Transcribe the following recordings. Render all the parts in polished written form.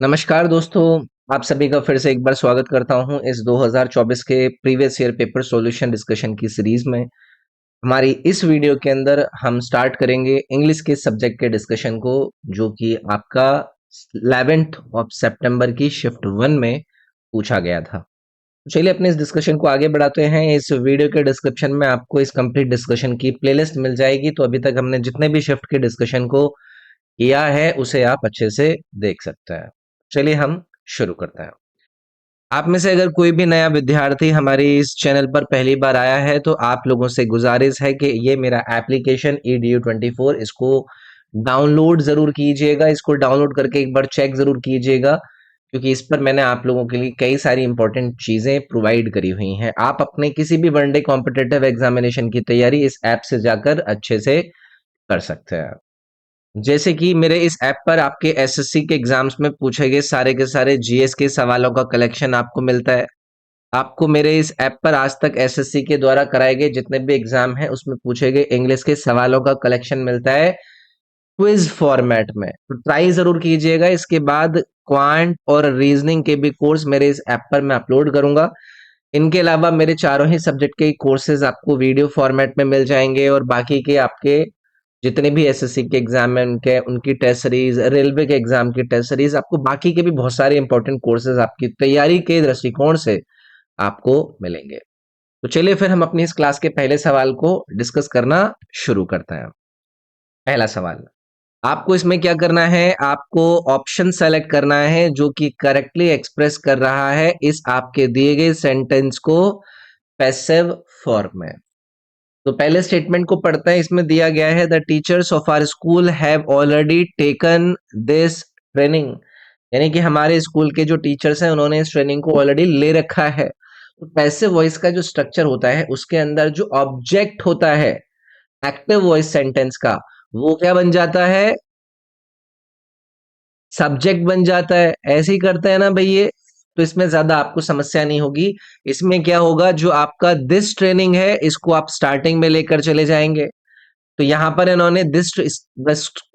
नमस्कार दोस्तों, आप सभी का फिर से एक बार स्वागत करता हूं इस 2024 के previous year paper solution discussion की सीरीज में। हमारी इस वीडियो के अंदर हम स्टार्ट करेंगे इंग्लिश के सब्जेक्ट के डिस्कशन को, जो कि आपका 11th ऑफ सितंबर की शिफ्ट 1 में पूछा गया था। तो चलिए अपने इस डिस्कशन को आगे बढ़ाते हैं। इस वीडियो के डिस्क्रिप्शन में आपको इस कंप्लीट डिस्कशन की प्लेलिस्ट मिल जाएगी। तो अभी तक हमने जितने भी शिफ्ट के डिस्कशन को किया है उसे आप अच्छे से देख सकते हैं। चलिए हम शुरू करते हैं। आप में से अगर कोई भी नया विद्यार्थी हमारे इस चैनल पर पहली बार आया है तो आप लोगों से गुजारिश है कि ये मेरा एप्लीकेशन edu24 इसको डाउनलोड जरूर कीजिएगा। इसको डाउनलोड करके एक बार चेक जरूर कीजिएगा, क्योंकि इस पर मैंने आप लोगों के लिए कई सारी इंपॉर्टेंट चीजें प्रोवाइड करी हुई हैं। आप अपने किसी भी वनडे कॉम्पिटिटिव एग्जामिनेशन की तैयारी इस ऐप से जाकर अच्छे से कर सकते हैं। जैसे कि मेरे इस ऐप पर आपके एसएससी के एग्जाम्स में पूछे गए सारे के सारे जीएस के सवालों का कलेक्शन आपको मिलता है। आपको मेरे इस ऐप पर आज तक एसएससी के द्वारा कराए गए जितने भी एग्जाम हैं उसमें पूछे गए इंग्लिश के सवालों का कलेक्शन मिलता है क्विज फॉर्मेट में। तो ट्राई जरूर कीजिएगा। इसके बाद क्वांट और रीजनिंग के भी कोर्स मेरे इस ऐप पर मैं अपलोड करूंगा। इनके अलावा मेरे चारों ही सब्जेक्ट के कोर्सेज आपको वीडियो फॉर्मेट में मिल जाएंगे, और बाकी के आपके जितने भी एसएससी के एग्जाम हैं उनके उनकी टेस्ट सीरीज, रेलवे के एग्जाम की टेस्ट सीरीज, आपको बाकी के भी बहुत सारे इंपॉर्टेंट कोर्सेज आपकी तैयारी के दृष्टिकोण से आपको मिलेंगे। तो चलिए फिर हम अपनी इस क्लास के पहले सवाल को डिस्कस करना शुरू करते हैं। पहला सवाल, आपको इसमें क्या करना है, आपको ऑप्शन सेलेक्ट करना है जो कि करेक्टली एक्सप्रेस कर रहा है इस आपके दिए गए सेंटेंस को पैसिव फॉर्म में। तो पहले स्टेटमेंट को पढ़ते हैं। इसमें दिया गया है the teachers of our school have already taken this training, यानी कि हमारे स्कूल के जो टीचर्स हैं उन्होंने इस ट्रेनिंग को ऑलरेडी ले रखा है। तो पैसिव वॉइस का जो स्ट्रक्चर होता है उसके अंदर जो ऑब्जेक्ट होता है एक्टिव वॉइस सेंटेंस का, वो क्या बन जाता है, सब्जेक्ट बन जाता है। ऐसे ही करते हैं ना भाई ये। तो इसमें ज्यादा आपको समस्या नहीं होगी। इसमें क्या होगा, जो आपका दिस ट्रेनिंग है इसको आप स्टार्टिंग में लेकर चले जाएंगे। तो यहाँ पर इन्होंने this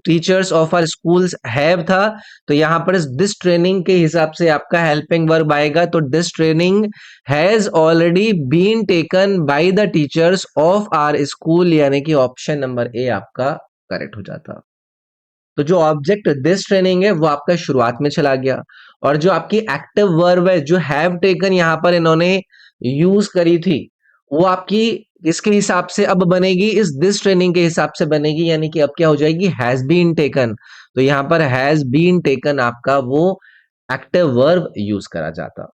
teachers of our schools have था, तो यहाँ पर दिस ट्रेनिंग के हिसाब से आपका हेल्पिंग वर्ब आएगा। तो this training has already been taken by the teachers of our school, यानी कि ऑप्शन नंबर ए आपका करेक्ट हो जाता। तो जो ऑब्जेक्ट दिस ट्रेनिंग है वो आपका शुरुआत में चला गया, और जो आपकी एक्टिव वर्ब है जो हैव टेकन यहाँ पर इन्होंने यूज करी थी, वो आपकी इसके हिसाब से अब बनेगी, इस दिस ट्रेनिंग के हिसाब से बनेगी, यानी कि अब क्या हो जाएगी, हैज बीन टेकन। तो यहाँ पर हैज बीन टेकन आपका वो एक्टिव वर्ब यूज करा जाता।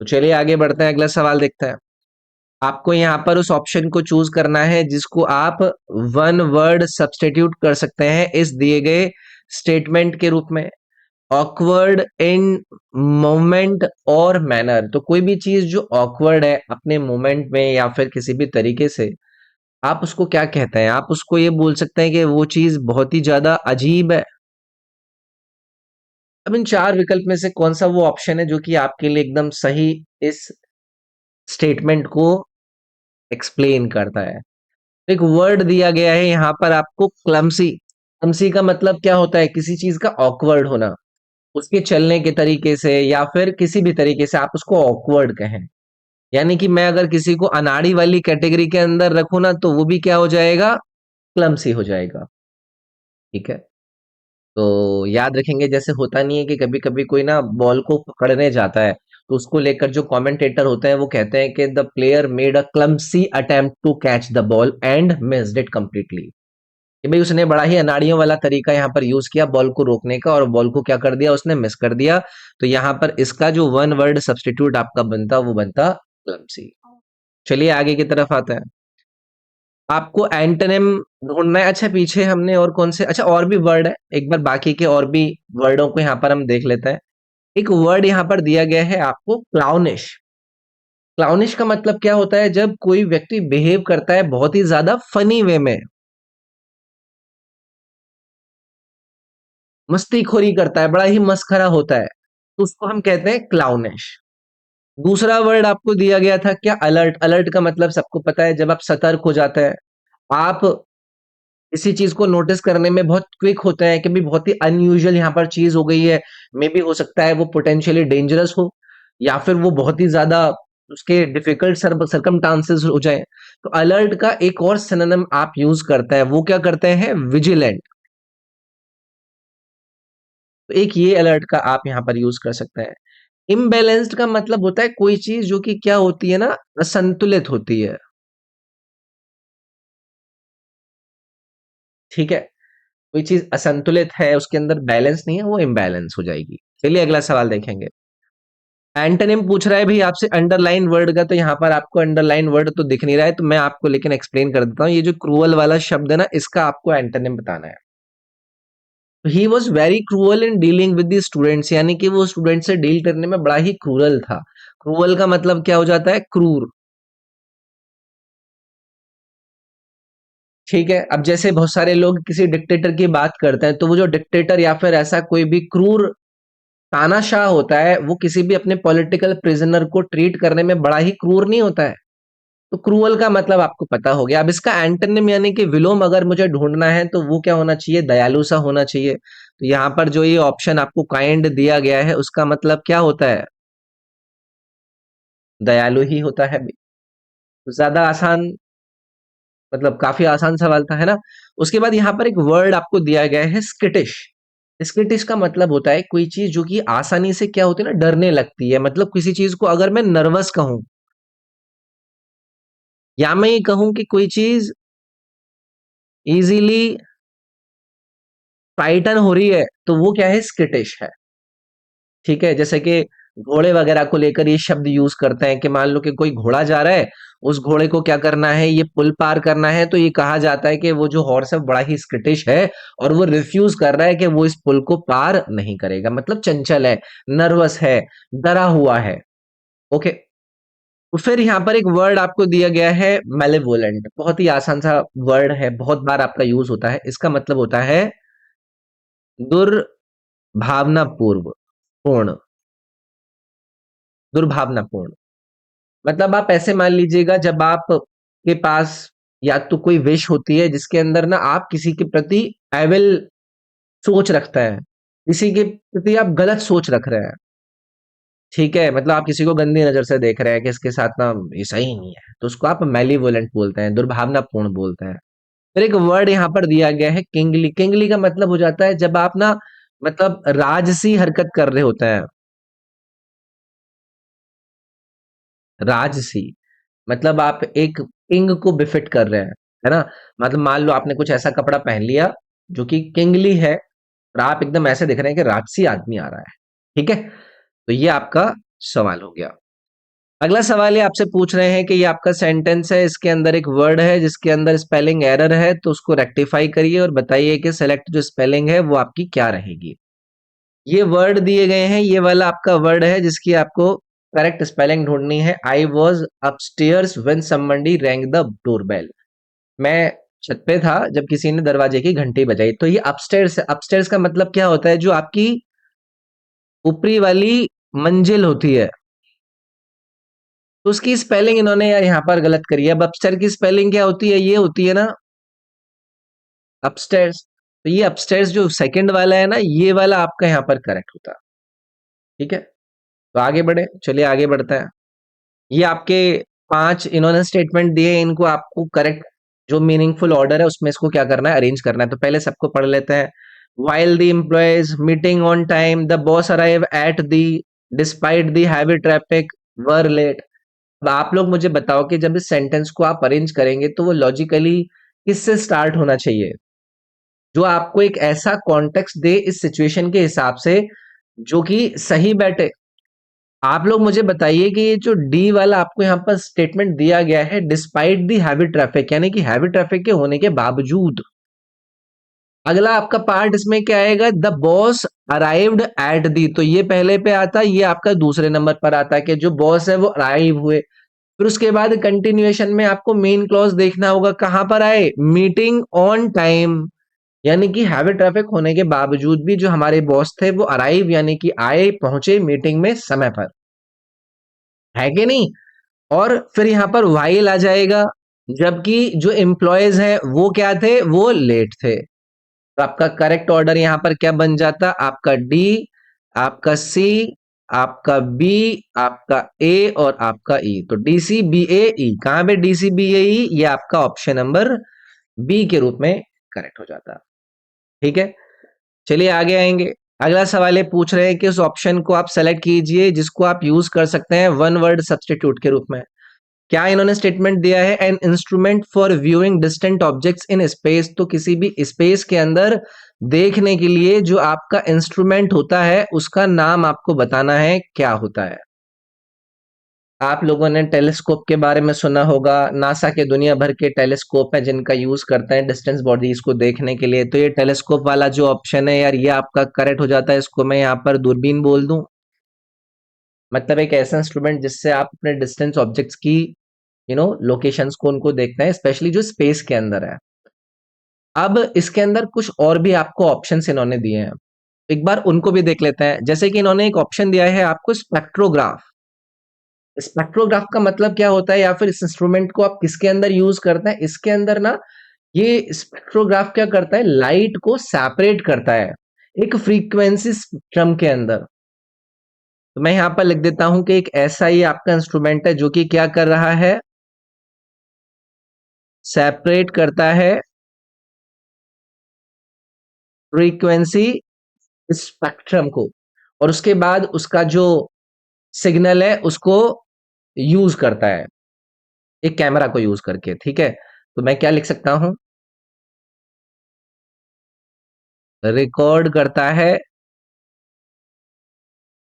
तो चलिए आगे बढ़ते हैं, अगला सवाल देखते हैं। आपको यहाँ पर उस ऑप्शन को चूज करना है जिसको आप वन वर्ड सब्स्टिट्यूट कर सकते हैं इस दिए गए स्टेटमेंट के रूप में। ऑकवर्ड इन मोमेंट और मैनर, तो कोई भी चीज जो ऑकवर्ड है अपने मोमेंट में या फिर किसी भी तरीके से, आप उसको क्या कहते हैं, आप उसको ये बोल सकते हैं कि वो चीज बहुत ही ज्यादा अजीब है। अब इन चार विकल्प में से कौन सा वो ऑप्शन है जो कि आपके लिए एकदम सही इस स्टेटमेंट को एक्सप्लेन करता है। एक वर्ड दिया गया है यहाँ पर आपको, क्लमसी। क्लमसी का मतलब क्या होता है, किसी चीज का ऑकवर्ड होना, उसके चलने के तरीके से या फिर किसी भी तरीके से आप उसको ऑकवर्ड कहें। यानी कि मैं अगर किसी को अनाड़ी वाली कैटेगरी के अंदर रखूं ना तो वो भी क्या हो जाएगा, क्लमसी हो जाएगा। ठीक है। तो याद रखेंगे, जैसे होता नहीं है कि कभी कभी कोई ना बॉल को पकड़ने जाता है तो उसको लेकर जो कमेंटेटर होते हैं वो कहते हैं कि the player made a clumsy attempt to catch the ball and missed it completely, कि भाई उसने बड़ा ही अनाड़ियों वाला तरीका यहाँ पर यूज किया बॉल को रोकने का, और बॉल को क्या कर दिया, उसने मिस कर दिया। तो यहाँ पर इसका जो वन वर्ड सब्स्टिट्यूट आपका बनता वो बनता क्लमसी। चलिए आगे की तरफ आता है। आपको एंटोनिम ढूंढना है। अच्छा पीछे हमने और कौन से, अच्छा और भी वर्ड है, एक बार बाकी के और भी वर्डों को यहाँ पर हम देख लेते हैं। एक वर्ड यहाँ पर दिया गया है आपको, क्लाउनिश। क्लाउनिश का मतलब क्या होता है, जब कोई व्यक्ति बिहेव करता है बहुत ही ज्यादा फनी वे में, मस्तीखोरी करता है, बड़ा ही मस्खरा होता है, तो उसको हम कहते हैं क्लाउनिश। दूसरा वर्ड आपको दिया गया था क्या, अलर्ट। अलर्ट का मतलब सबको पता है, जब आप सतर्क हो जाते हैं, आप किसी चीज को नोटिस करने में बहुत क्विक होते हैं कि भी बहुत ही अनयूजुअल यहाँ पर चीज हो गई है, मे बी हो सकता है वो पोटेंशियली डेंजरस हो, या फिर वो बहुत ही ज्यादा उसके डिफिकल्ट सरकमस्टांसेस हो जाए, तो अलर्ट का एक और सिनोनिम आप यूज करते हैं, वो क्या करते हैं, विजिलेंट। तो एक ये अलर्ट का आप यहाँ पर यूज कर सकते हैं। इम्बैलेंस्ड का मतलब होता है कोई चीज जो कि क्या होती है ना, असंतुलित होती है। ठीक है, कोई चीज असंतुलित है, उसके अंदर बैलेंस नहीं है, वो इम्बैलेंस हो जाएगी। चलिए अगला सवाल देखेंगे। एंटोनिम पूछ रहा है भी आपसे अंडरलाइन वर्ड का, तो यहाँ पर आपको अंडरलाइन वर्ड तो दिख नहीं रहा है, तो मैं आपको लेकिन एक्सप्लेन कर देता हूँ। ये जो क्रूअल वाला शब्द है ना, इसका आपको एंटोनिम बताना है। He was very cruel in dealing with the students, यानी कि वो स्टूडेंट से डील करने में बड़ा ही क्रूअल था। क्रूअल का मतलब क्या हो जाता है, क्रूर। ठीक है, अब जैसे बहुत सारे लोग किसी डिक्टेटर की बात करते हैं, तो वो जो डिक्टेटर या फिर ऐसा कोई भी क्रूर तानाशाह होता है, वो किसी भी अपने पॉलिटिकल प्रिजनर को ट्रीट करने में बड़ा ही क्रूर नहीं होता है। तो क्रूअल का मतलब आपको पता हो गया। अब इसका एंटोनिम यानी कि विलोम अगर मुझे ढूंढना है, तो वो क्या होना चाहिए, दयालु सा होना चाहिए। तो यहाँ पर जो ये ऑप्शन आपको काइंड दिया गया है, उसका मतलब क्या होता है, दयालु ही होता है। ज्यादा आसान, मतलब काफी आसान सवाल था, है ना। उसके बाद यहाँ पर एक वर्ड आपको दिया गया है, स्किटिश। स्किटिश का मतलब होता है कोई चीज जो कि आसानी से क्या होती है ना, डरने लगती है। मतलब किसी चीज को अगर मैं नर्वस कहूं, या मैं ये कहूं कि कोई चीज इजीली फ्राइटन हो रही है, तो वो क्या है, स्किटिश है। ठीक है, जैसे कि घोड़े वगैरह को लेकर ये शब्द यूज करते हैं कि मान लो कि कोई घोड़ा जा रहा है, उस घोड़े को क्या करना है, ये पुल पार करना है, तो ये कहा जाता है कि वो जो हॉर्स है बड़ा ही स्किटिश है, और वो रिफ्यूज कर रहा है कि वो इस पुल को पार नहीं करेगा। मतलब चंचल है, नर्वस है, डरा हुआ है। ओके। तो फिर यहाँ पर एक वर्ड आपको दिया गया है, मेलेवोलेंट। बहुत ही आसान सा वर्ड है, बहुत बार आपका यूज होता है। इसका मतलब होता है दुर्भावनापूर्व, पूर्ण, दुर्भावनापूर्ण। मतलब आप ऐसे मान लीजिएगा, जब आप के पास या तो कोई विश होती है जिसके अंदर ना आप किसी के प्रति एविल सोच रखते हैं, किसी के प्रति आप गलत सोच रख रहे हैं। ठीक है, मतलब आप किसी को गंदी नजर से देख रहे हैं कि इसके साथ ना ये सही नहीं है, तो उसको आप मैलीवोलेंट बोलते हैं, दुर्भावनापूर्ण बोलते हैं। फिर एक वर्ड यहाँ पर दिया गया है, किंगली। किंगली का मतलब हो जाता है जब आप ना, मतलब राजसी हरकत कर रहे होते हैं। राजसी मतलब आप एक किंग को बिफिट कर रहे हैं, है ना। मतलब मान लो आपने कुछ ऐसा कपड़ा पहन लिया जो कि किंगली है, और आप एकदम ऐसे दिख रहे हैं कि राजसी आदमी आ रहा है। ठीक है, तो ये आपका सवाल हो गया। अगला सवाल ये आपसे पूछ रहे हैं कि ये आपका सेंटेंस है, इसके अंदर एक वर्ड है जिसके अंदर स्पेलिंग एरर है, तो उसको रेक्टिफाई करिए और बताइए कि सेलेक्ट जो स्पेलिंग है वो आपकी क्या रहेगी। ये वर्ड दिए गए हैं, ये वाला आपका वर्ड है जिसकी आपको करेक्ट स्पेलिंग ढूंढनी है। I was upstairs when somebody wrong the doorbell. मैं छत पे था जब किसी ने दरवाजे की घंटी बजाई। तो ये अपस्टेयर्स है। अपस्टेयर्स का मतलब क्या होता है, जो आपकी ऊपरी वाली मंजिल होती है। तो उसकी स्पेलिंग इन्होंने यार यहाँ पर गलत करी है। अब अपस्टेयर की स्पेलिंग क्या होती है, ये होती है ना अपस्टेयर्स। तो ये अपस्टेयर्स जो सेकंड वाला है ना, ये वाला आपका यहाँ पर करेक्ट होता है। ठीक है, तो आगे बढ़े, चलिए आगे बढ़ते हैं। ये आपके 5 इन्होंने स्टेटमेंट दिए हैं, इनको आपको करेक्ट जो मीनिंगफुल ऑर्डर है उसमें इसको क्या करना है, अरेंज करना है। तो पहले सबको पढ़ लेते हैं। while the employees meeting on time, the boss arrive at the despite the heavy traffic were late। अब आप लोग मुझे बताओ कि जब इस सेंटेंस को आप अरेंज करेंगे तो वो लॉजिकली किससे स्टार्ट होना चाहिए, जो आपको एक ऐसा कॉन्टेक्स्ट दे इस सिचुएशन के हिसाब से जो कि सही बैठे। आप लोग मुझे बताइए कि ये जो डी वाला आपको यहाँ पर स्टेटमेंट दिया गया है, डिस्पाइट दी हैवी ट्रैफिक, यानी कि हैवी ट्रैफिक के होने के बावजूद। अगला आपका पार्ट इसमें क्या आएगा, the boss arrived at the, तो ये पहले पे आता है, ये आपका दूसरे नंबर पर आता है कि जो बॉस है वो अराइव हुए। फिर उसके बाद कंटिन्यूएशन में आपको मेन क्लॉज देखना होगा, कहां पर आए, मीटिंग ऑन टाइम, यानी कि हैवी ट्रैफिक होने के बावजूद भी जो हमारे बॉस थे वो अराइव, यानी कि आए, पहुंचे मीटिंग में समय पर, है कि नहीं। और फिर यहां पर वाइल आ जाएगा, जबकि जो एम्प्लॉयज हैं वो क्या थे, वो लेट थे। तो आपका करेक्ट ऑर्डर यहां पर क्या बन जाता, आपका डी, आपका सी, आपका बी, आपका ए और आपका ई। तो डी सी बी ए ई, कहां पे डी सी बी ए ई, ये आपका ऑप्शन नंबर बी के रूप में करेक्ट हो जाता। ठीक है, चलिए आगे आएंगे। अगला सवाल ये पूछ रहे हैं कि उस ऑप्शन को आप सेलेक्ट कीजिए जिसको आप यूज कर सकते हैं वन वर्ड सब्स्टिट्यूट के रूप में। क्या इन्होंने स्टेटमेंट दिया है, an instrument for viewing distant objects in space. तो किसी भी स्पेस के अंदर देखने के लिए जो आपका इंस्ट्रूमेंट होता है उसका नाम आपको बताना है क्या होता है। आप लोगों ने टेलीस्कोप के बारे में सुना होगा, नासा के दुनिया भर के टेलीस्कोप हैं जिनका यूज करते हैं डिस्टेंस बॉडीज को देखने के लिए। तो ये टेलीस्कोप वाला जो ऑप्शन है यार, ये आपका करेक्ट हो जाता है। इसको मैं यहाँ पर दूरबीन बोल दूं, मतलब एक ऐसा इंस्ट्रूमेंट जिससे आप अपने डिस्टेंस ऑब्जेक्ट्स की लोकेशंस को उनको देखते हैं, स्पेशली जो स्पेस के अंदर है। अब इसके अंदर कुछ और भी आपको ऑप्शंस इन्होंने दिए हैं, एक बार उनको भी देख लेते हैं। जैसे कि इन्होंने एक ऑप्शन दिया है आपको स्पेक्ट्रोग्राफ। स्पेक्ट्रोग्राफ का मतलब क्या होता है, या फिर इस इंस्ट्रूमेंट को आप किसके अंदर यूज करते हैं, इसके अंदर ना ये स्पेक्ट्रोग्राफ क्या करता है, लाइट को सेपरेट करता है एक फ्रीक्वेंसी स्पेक्ट्रम के अंदर। तो मैं यहां पर लिख देता हूं कि एक ऐसा ही आपका इंस्ट्रूमेंट है जो कि क्या कर रहा है, सेपरेट करता है फ्रीक्वेंसी स्पेक्ट्रम को, और उसके बाद उसका जो सिग्नल है उसको यूज करता है एक कैमरा को यूज करके। ठीक है, तो मैं क्या लिख सकता हूं, रिकॉर्ड करता है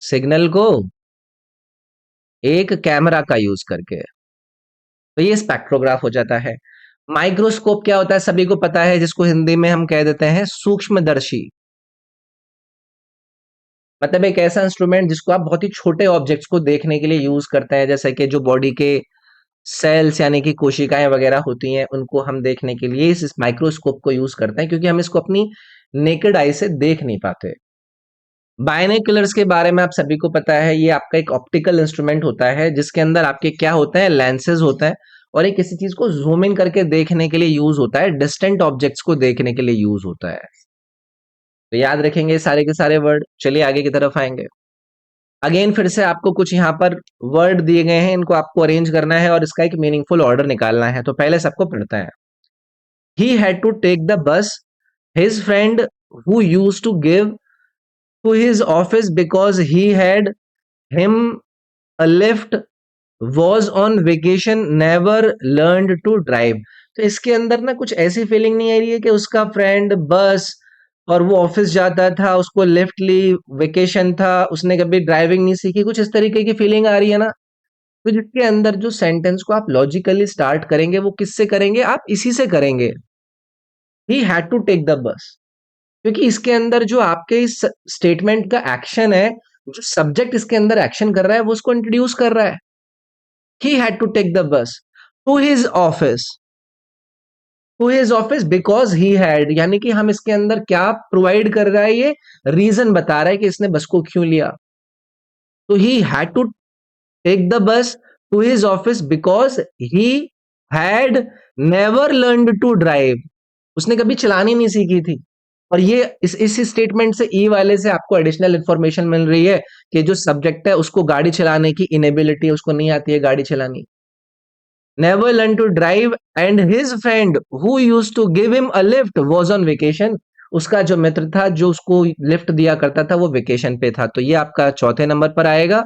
सिग्नल को एक कैमरा का यूज करके। तो ये स्पेक्ट्रोग्राफ हो जाता है। माइक्रोस्कोप क्या होता है सभी को पता है, जिसको हिंदी में हम कह देते हैं सूक्ष्मदर्शी। मतलब एक ऐसा इंस्ट्रूमेंट जिसको आप बहुत ही छोटे ऑब्जेक्ट्स को देखने के लिए यूज करते हैं, जैसे कि जो बॉडी के सेल्स यानी कि कोशिकाएं वगैरह होती हैं उनको हम देखने के लिए इस माइक्रोस्कोप को यूज करते हैं, क्योंकि हम इसको अपनी नेकेड आई से देख नहीं पाते। बायनोकुलर्स के बारे में आप सभी को पता है, ये आपका एक ऑप्टिकल इंस्ट्रूमेंट होता है जिसके अंदर आपके क्या होते हैं, लेंसेज होते हैं, और ये किसी चीज को जूम इन करके देखने के लिए यूज होता है, डिस्टेंट ऑब्जेक्ट्स को देखने के लिए यूज होता है। तो याद रखेंगे सारे के सारे वर्ड। चलिए आगे की तरफ आएंगे। अगेन फिर से आपको कुछ यहाँ पर वर्ड दिए गए हैं, इनको आपको अरेंज करना है और इसका एक मीनिंगफुल ऑर्डर निकालना है। तो पहले सबको पढ़ते हैं। He had to take the bus, his friend who used to give to his office because he had him a lift, was on vacation, never learned to drive। तो इसके अंदर ना कुछ ऐसी फीलिंग नहीं आ रही है कि उसका फ्रेंड बस और वो ऑफिस जाता था, उसको लिफ्ट ली, वेकेशन था, उसने कभी ड्राइविंग नहीं सीखी, कुछ इस तरीके की फीलिंग आ रही है ना। तो जिसके अंदर जो सेंटेंस को आप लॉजिकली स्टार्ट करेंगे वो किससे करेंगे, आप इसी से करेंगे, he had to take the bus. क्योंकि इसके अंदर जो आपके इस स्टेटमेंट का एक्शन है, जो सब्जेक्ट इसके अंदर एक्शन कर रहा है वो उसको इंट्रोड्यूस कर रहा है। He had to take the bus to his office, to his office because he had, यानी कि हम इसके अंदर क्या प्रोवाइड कर रहा है, ये रीजन बता रहा है कि इसने बस को क्यों लिया। तो he had to take the bus to his office because he had never learned to drive, उसने कभी चलानी नहीं सीखी थी। और ये इस स्टेटमेंट से ई वाले से आपको एडिशनल इंफॉर्मेशन मिल रही है कि जो सब्जेक्ट है उसको गाड़ी चलाने की इनेबिलिटी, उसको नहीं आती है गाड़ी चलानी। Never learn to drive and his friend who used to give him a lift was on vacation, उसका जो मित्र था जो उसको लिफ्ट दिया करता था वो वेकेशन पे था। तो ये आपका चौथे नंबर पर आएगा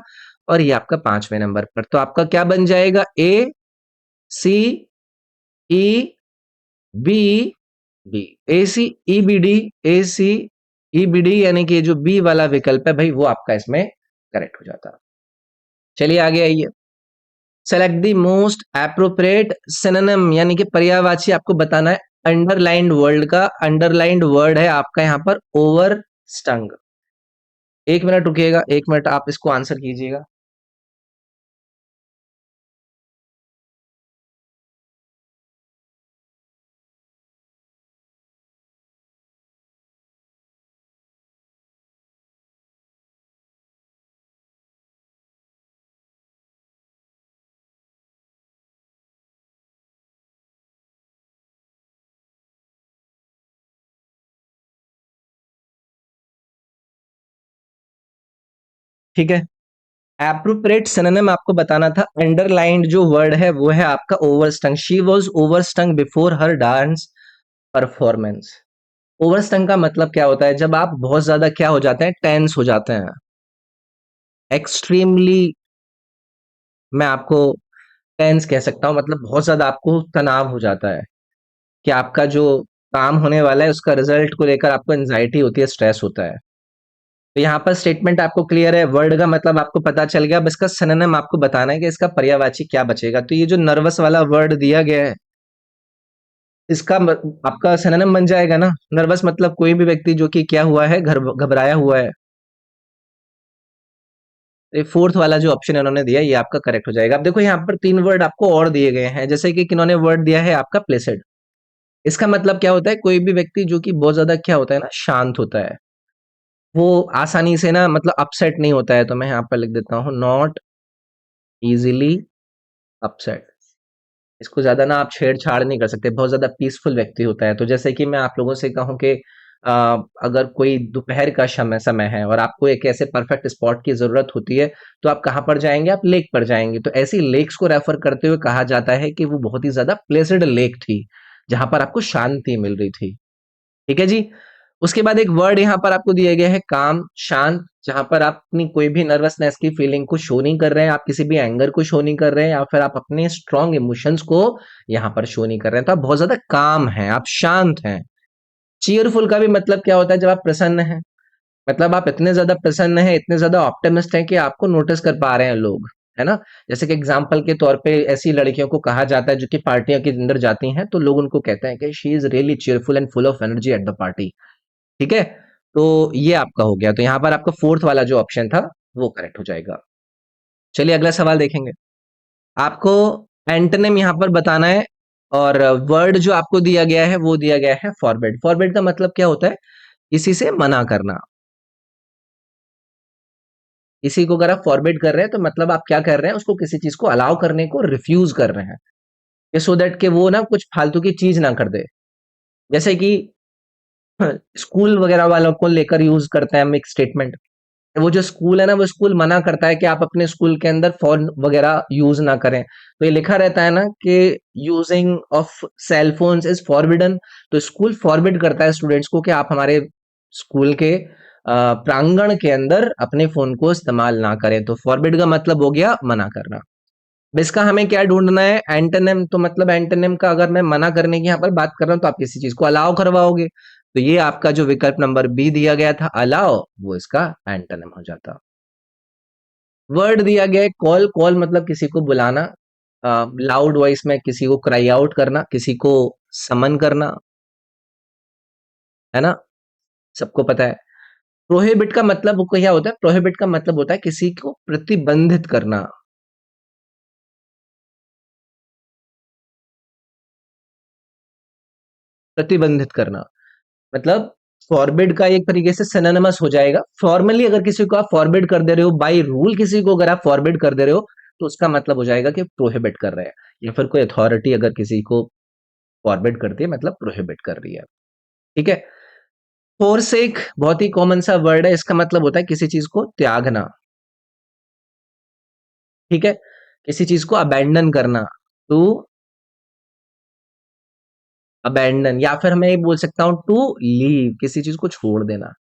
और ये आपका पांचवें नंबर पर। तो आपका क्या बन जाएगा, ए सी ई बी डी, ए सी ई बी डी, ए सी ई बी डी, यानी कि जो बी वाला विकल्प है भाई वो आपका इसमें करेक्ट हो जाता। चलिए आगे आइए। Select the most appropriate synonym, यानी कि पर्यायवाची आपको बताना है अंडरलाइंड वर्ड का। अंडरलाइंड वर्ड है आपका यहाँ पर ओवर स्टंग। एक मिनट रुकिएगा, एक मिनट आप इसको आंसर कीजिएगा। ठीक है। एप्रोप्रिएट सिनोनिम आपको बताना था, अंडरलाइंड जो वर्ड है वो है आपका overstung. She was overstung before her dance performance. Overstung का मतलब क्या होता है? जब आप बहुत ज्यादा क्या हो जाते हैं, टेंस हो जाते हैं, एक्सट्रीमली, मैं आपको टेंस कह सकता हूं, मतलब बहुत ज्यादा आपको तनाव हो जाता है कि आपका जो काम होने वाला है उसका रिजल्ट को लेकर आपको एंजाइटी होती है, स्ट्रेस होता है। तो यहाँ पर स्टेटमेंट आपको क्लियर है, वर्ड का मतलब आपको पता चल गया, अब इसका सिनोनिम आपको बताना है कि इसका पर्यायवाची क्या बचेगा। तो ये जो नर्वस वाला वर्ड दिया गया है, इसका आपका सिनोनिम बन जाएगा ना, नर्वस मतलब कोई भी व्यक्ति जो कि क्या हुआ है, घबराया हुआ है। ये फोर्थ वाला जो ऑप्शन इन्होंने दिया ये आपका करेक्ट हो जाएगा। अब देखो यहाँ पर तीन वर्ड आपको और दिए गए हैं, जैसे कि किन्होंने वर्ड दिया है आपका प्लेसेड। इसका मतलब क्या होता है? कोई भी व्यक्ति जो कि बहुत ज्यादा क्या होता है ना, शांत होता है, वो आसानी से ना मतलब अपसेट नहीं होता है। तो मैं यहाँ पर लिख देता हूँ, नॉट इजीली अपसेट। इसको ज्यादा ना आप छेड़छाड़ नहीं कर सकते, बहुत ज्यादा पीसफुल व्यक्ति होता है। तो जैसे कि मैं आप लोगों से कहूं कि अगर कोई दोपहर का समय समय है और आपको एक ऐसे परफेक्ट स्पॉट की जरूरत होती है, तो आप कहाँ पर जाएंगे? आप लेक पर जाएंगे। तो ऐसी लेक्स को रेफर करते हुए कहा जाता है कि वो बहुत ही ज्यादा प्लेस्ड लेक थी, जहां पर आपको शांति मिल रही थी। ठीक है जी। उसके बाद एक वर्ड यहाँ पर आपको दिया गया है, काम, शांत, जहां पर आप अपनी कोई भी नर्वसनेस की फीलिंग को शो नहीं कर रहे हैं, आप किसी भी एंगर को शो नहीं कर रहे हैं, या फिर आप अपने स्ट्रॉन्ग इमोशंस को यहाँ पर शो नहीं कर रहे हैं। तो आप बहुत ज्यादा काम हैं, आप शांत हैं। चीयरफुल का भी मतलब क्या होता है? जब आप प्रसन्न हैं, मतलब आप इतने ज्यादा प्रसन्न हैं, इतने ज्यादा ऑप्टिमिस्ट हैं कि आपको नोटिस कर पा रहे हैं लोग, है ना। जैसे कि एग्जाम्पल के तौर पे ऐसी लड़कियों को कहा जाता है जो कि पार्टियों के अंदर जाती हैं, तो लोग उनको कहते हैं कि she is really cheerful and full of energy at the party. ठीक है। तो ये आपका हो गया, तो यहाँ पर आपका फोर्थ वाला जो ऑप्शन था वो करेक्ट हो जाएगा। चलिए अगला सवाल देखेंगे। आपको एंटोनिम यहाँ पर बताना है, और वर्ड जो आपको दिया गया है वो दिया गया है फॉरबिड। फॉरबिड का मतलब क्या होता है? किसी से मना करना। किसी को अगर आप फॉरबिड कर रहे हैं तो मतलब आप क्या कर रहे हैं, उसको किसी चीज को अलाउ करने को रिफ्यूज कर रहे हैं, ये सो दैट कि वो ना कुछ फालतू की चीज ना कर दे। जैसे कि स्कूल वगैरह वालों को लेकर यूज करते हैं हम एक स्टेटमेंट, वो जो स्कूल है ना, वो स्कूल मना करता है कि आप अपने स्कूल के अंदर फोन वगैरह यूज ना करें। तो ये लिखा रहता है ना कि using of cell phones is forbidden. तो स्कूल फॉरबिड करता है स्टूडेंट्स को कि आप हमारे स्कूल के प्रांगण के अंदर अपने फोन को इस्तेमाल ना करें। तो फॉरबिड का मतलब हो गया मना करना। अब इसका हमें क्या ढूंढना है? एंटोनिम। तो मतलब एंटोनिम का अगर मैं मना करने की यहाँ पर बात कर रहा हूँ तो आप किसी चीज को अलाउ करवाओगे। तो ये आपका जो विकल्प नंबर बी दिया गया था, अलाउ, वो इसका एंटोनिम हो जाता। वर्ड दिया गया है कॉल। कॉल मतलब किसी को बुलाना, लाउड वॉइस में किसी को क्राई आउट करना, किसी को समन करना, है ना, सबको पता है। प्रोहिबिट का मतलब क्या होता है? प्रोहिबिट का मतलब होता है किसी को प्रतिबंधित करना। प्रतिबंधित करना मतलब फॉरबिड का एक तरीके से सिनोनिमस हो जाएगा। फॉर्मली अगर किसी को आप फॉरबिड कर दे रहे हो, बाय रूल किसी को अगर आप फॉरबिड कर दे रहे हो, तो उसका मतलब हो जाएगा कि प्रोहिबिट कर रहे हैं। या फिर कोई अथॉरिटी अगर किसी को फॉरबिड करती है, मतलब प्रोहिबिट कर रही है। ठीक है। फोरसेक बहुत ही कॉमन सा वर्ड है, इसका मतलब होता है किसी चीज को त्यागना। ठीक है। किसी चीज को अबैंडन करना, टू अबैंडन, या फिर मैं ये बोल सकता हूं टू लीव, किसी चीज को छोड़ देना।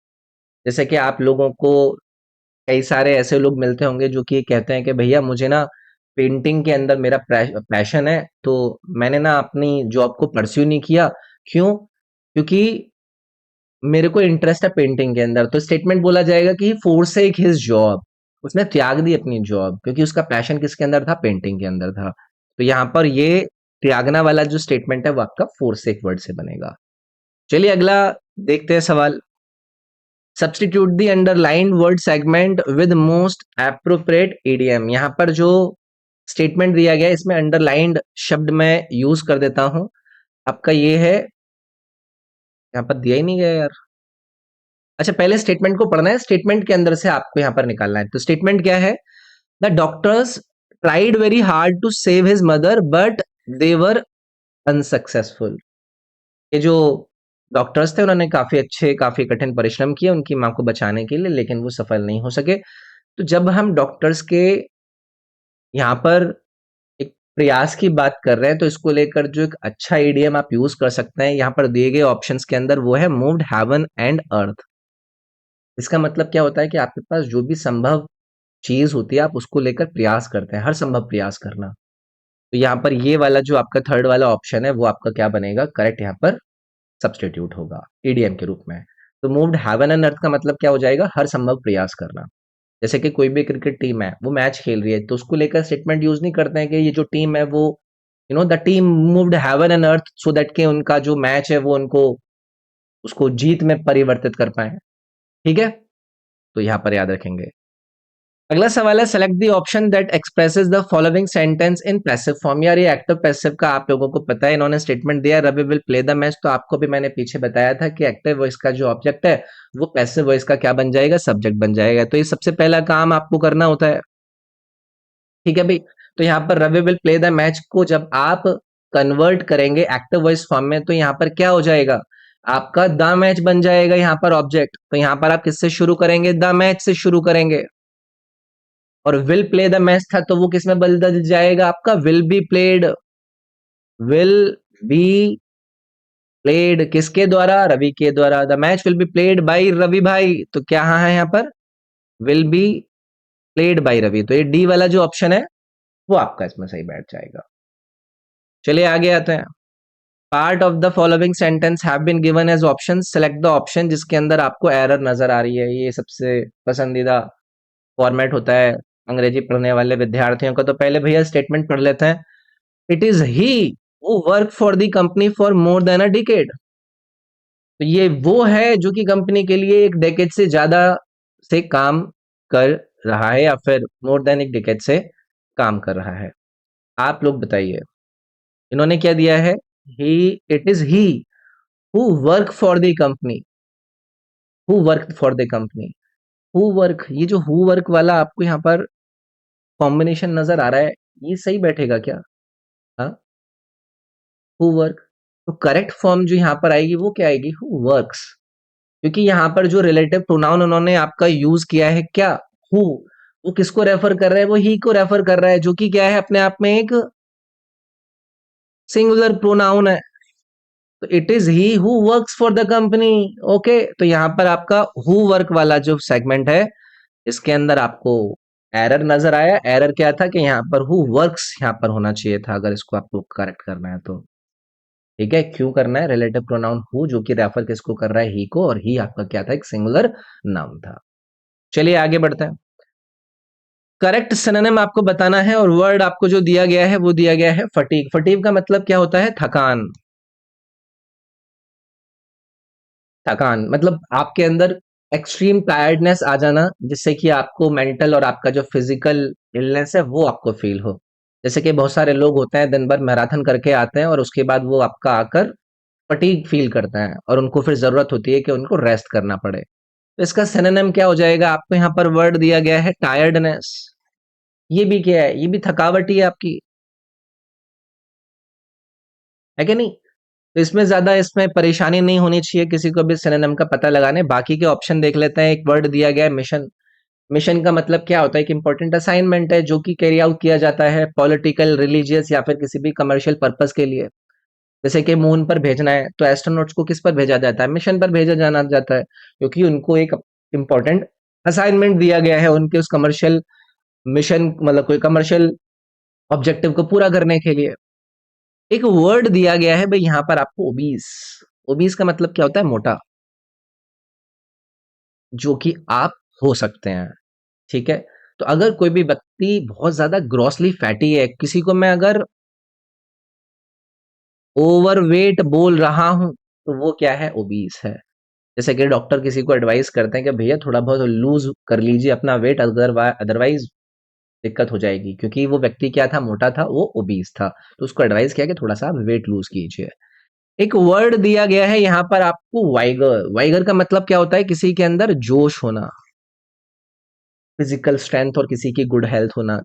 जैसे कि आप लोगों को कई सारे ऐसे लोग मिलते होंगे जो कि कहते हैं कि भैया मुझे ना पेंटिंग के अंदर मेरा पैशन है, तो मैंने ना अपनी जॉब को परस्यू नहीं किया। क्यों? क्योंकि मेरे को इंटरेस्ट है पेंटिंग के अंदर। तो स्टेटमेंट बोला जाएगा कि फोरसेक हिज जॉब, उसने त्याग दी अपनी जॉब क्योंकि उसका पैशन किसके अंदर था? पेंटिंग के अंदर था। तो यहाँ पर ये त्यागना वाला जो स्टेटमेंट है वो आपका फोरसेक वर्ड से बनेगा। चलिए अगला देखते हैं सवाल। Substitute the underlined word segment with most appropriate EDM. यहाँ पर जो स्टेटमेंट दिया गया है इसमें अंडरलाइंड शब्द मैं यूज कर देता हूं। आपका ये है, यहाँ पर दिया ही नहीं गया यार। अच्छा, पहले स्टेटमेंट को पढ़ना है, स्टेटमेंट के अंदर से आपको यहाँ पर निकालना है। तो स्टेटमेंट क्या है? The doctors tried very hard to save his mother but they were unsuccessful. ये जो डॉक्टर्स थे उन्होंने काफी अच्छे काफी कठिन परिश्रम किए उनकी मां को बचाने के लिए, लेकिन वो सफल नहीं हो सके। तो जब हम डॉक्टर्स के यहाँ पर एक प्रयास की बात कर रहे हैं, तो इसको लेकर जो एक अच्छा ईडीएम आप यूज कर सकते हैं यहाँ पर दिए गए ऑप्शंस के अंदर, वो है मूव्ड हेवन एंड अर्थ। इसका मतलब क्या होता है कि आपके पास जो भी संभव चीज होती है, आप उसको लेकर प्रयास करते हैं, हर संभव प्रयास करना। तो यहाँ पर ये वाला जो आपका थर्ड वाला ऑप्शन है, वो आपका क्या बनेगा, करेक्ट यहाँ पर सब्स्टिट्यूट होगा ईडीएम के रूप में। तो मूव्ड हेवन एंड अर्थ का मतलब क्या हो जाएगा, हर संभव प्रयास करना। जैसे कि कोई भी क्रिकेट टीम है, वो मैच खेल रही है, तो उसको लेकर स्टेटमेंट यूज नहीं करते हैं कि ये जो टीम है वो the team moved heaven and earth so that के उनका जो मैच है वो उनको उसको जीत में परिवर्तित कर पाए। ठीक है, तो यहाँ पर याद रखेंगे। अगला सवाल है, select the option that expresses the following sentence in passive form. यार ये एक्टिव पैसिव का आप लोगों को पता है, इन्होंने स्टेटमेंट दिया Ravi will play the match, तो आपको भी मैंने पीछे बताया था कि एक्टिव वॉइस का जो ऑब्जेक्ट है वो पैसिव वॉइस का क्या बन जाएगा, सब्जेक्ट बन जाएगा। तो ये सबसे पहला काम आपको करना होता है। ठीक है भाई, तो यहाँ पर Ravi will play the match को जब आप कन्वर्ट करेंगे एक्टिव वॉइस फॉर्म में, तो यहाँ पर क्या हो जाएगा, आपका द मैच बन जाएगा यहाँ पर ऑब्जेक्ट। तो यहाँ पर आप किससे शुरू करेंगे, द मैच से शुरू करेंगे। और विल प्ले द मैच था, तो वो किस में बदल जाएगा, आपका will be played. Will be played किसके द्वारा, रवि के द्वारा। The match will be played by Ravi भाई, तो क्या है यहाँ पर, will be played by Ravi. तो ये डी वाला जो ऑप्शन है वो आपका इसमें सही बैठ जाएगा। चलिए आगे आते हैं। Part of the following sentence have been given as option, select the option जिसके अंदर आपको एरर नजर आ रही है। ये सबसे पसंदीदा फॉर्मेट होता है अंग्रेजी पढ़ने वाले विद्यार्थियों का। तो पहले भैया स्टेटमेंट पढ़ लेते हैं। It is he who work for the company for more than a decade. तो ये वो है जो कि कंपनी के लिए एक डेकेड से ज्यादा से काम कर रहा है, या फिर मोर देन एक डेकेड से काम कर रहा है। आप लोग बताइए, इन्होंने क्या दिया है, he, it is he who work for the company, who work for the company, who work, ये जो हु वर्क वाला आपको यहाँ पर कॉम्बिनेशन नजर आ रहा है, ये सही बैठेगा क्या, हाँ, हु वर्क। तो करेक्ट फॉर्म जो यहाँ पर आएगी वो क्या आएगी, हु वर्क्स। क्योंकि यहाँ पर जो रिलेटिव प्रोनाउन उन्होंने आपका यूज किया है क्या, हु, वो किसको रेफर कर रहा है, वो ही को रेफर कर रहा है, जो कि क्या है अपने आप में एक सिंगुलर प्रोनाउन है। तो it is he who works for the company. Okay, तो यहाँ पर आपका हु वर्क वाला जो सेगमेंट है, इसके अंदर आपको एरर नजर आया। एरर क्या था कि यहाँ पर हु वर्क्स यहाँ पर होना चाहिए था, अगर इसको आपको करेक्ट करना है तो। ठीक है, क्यों करना है, रिलेटिव प्रोनाउन हु जो कि रेफर किसको कर रहा है, ही को, और ही आपका क्या था, एक सिंगुलर नाउन था। चलिए आगे बढ़ते हैं। करेक्ट सिनोनिम आपको बताना है, और वर्ड आपको जो दिया गया है वो दिया गया है फटीग। फटीग का मतलब क्या होता है, थकान। थकान मतलब आपके अंदर एक्सट्रीम टायर्डनेस आ जाना, जिससे कि आपको मेंटल और आपका जो फिजिकल इलनेस है वो आपको फील हो। जैसे कि बहुत सारे लोग होते हैं दिन भर मैराथन करके आते हैं, और उसके बाद वो आपका आकर फटीग फील करते हैं, और उनको फिर जरूरत होती है कि उनको रेस्ट करना पड़े। तो इसका सिनोनिम क्या हो जाएगा, आपको यहाँ पर वर्ड दिया गया है टायर्डनेस। ये भी क्या है, ये भी थकावट ही है आपकी, है कि नहीं। तो इसमें ज्यादा इसमें परेशानी नहीं होनी चाहिए किसी को भी सिनोनिम का पता लगाने। बाकी के ऑप्शन देख लेते हैं। एक वर्ड दिया गया है मिशन। मिशन का मतलब क्या होता है, कि इंपॉर्टेंट असाइनमेंट है जो कि कैरी आउट किया जाता है पॉलिटिकल, रिलीजियस या फिर किसी भी कमर्शियल पर्पस के लिए। जैसे कि मून पर भेजना है, तो एस्ट्रोनॉट्स को किस पर भेजा जाता है, मिशन पर भेजा जाना जाता है, क्योंकि उनको एक इंपॉर्टेंट असाइनमेंट दिया गया है उनके उस कमर्शियल मिशन, मतलब कोई कमर्शियल ऑब्जेक्टिव को पूरा करने के लिए। एक वर्ड दिया गया है भाई यहाँ पर आपको, ओबीस। ओबीस का मतलब क्या होता है, मोटा, जो कि आप हो सकते हैं। ठीक है, तो अगर कोई भी व्यक्ति बहुत ज्यादा ग्रॉसली फैटी है, किसी को मैं अगर ओवरवेट बोल रहा हूं, तो वो क्या है, ओबीस है। जैसे कि डॉक्टर किसी को एडवाइस करते हैं कि भैया थोड़ा बहुत लूज कर लीजिए अपना वेट, अदरवाइज दिक्कत हो जाएगी, क्योंकि वो व्यक्ति क्या था, मोटा था, वो ओबीस था। तो उसको एडवाइस किया कि थोड़ा सा वेट लूज कीजिए। एक वर्ड दिया गया है यहाँ पर आपको, वाइगर। वाइगर का मतलब क्या होता है, किसी के अंदर जोश होना, फिजिकल स्ट्रेंथ और किसी की गुड हेल्थ होना,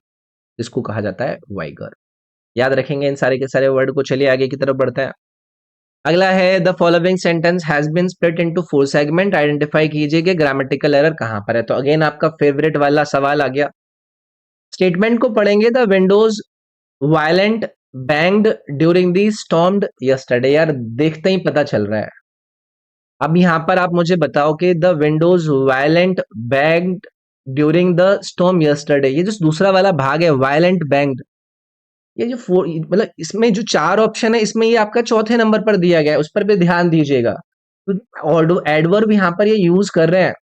जिसको कहा जाता है वाइगर। याद रखेंगे इन सारे के सारे वर्ड को। चलिए आगे की तरफ बढ़ते हैं। अगला है the following sentence has been split into 4 segment, identify कीजिए कि ग्रामेटिकल एरर कहां पर है। तो अगेन आपका फेवरेट वाला सवाल आ गया। स्टेटमेंट को पढ़ेंगे, the Windows violent banged during the stormed yesterday. यार देखते ही पता चल रहा है। अब यहां पर आप मुझे बताओ कि the Windows violent banged during the storm yesterday, ये जो दूसरा वाला भाग है वायलेंट बैंग्ड, ये जो फोर मतलब इसमें जो चार ऑप्शन है इसमें ये आपका चौथे नंबर पर दिया गया है, उस पर भी ध्यान दीजिएगा। तो एडवर्ब यहाँ पर ये यूज कर रहे हैं,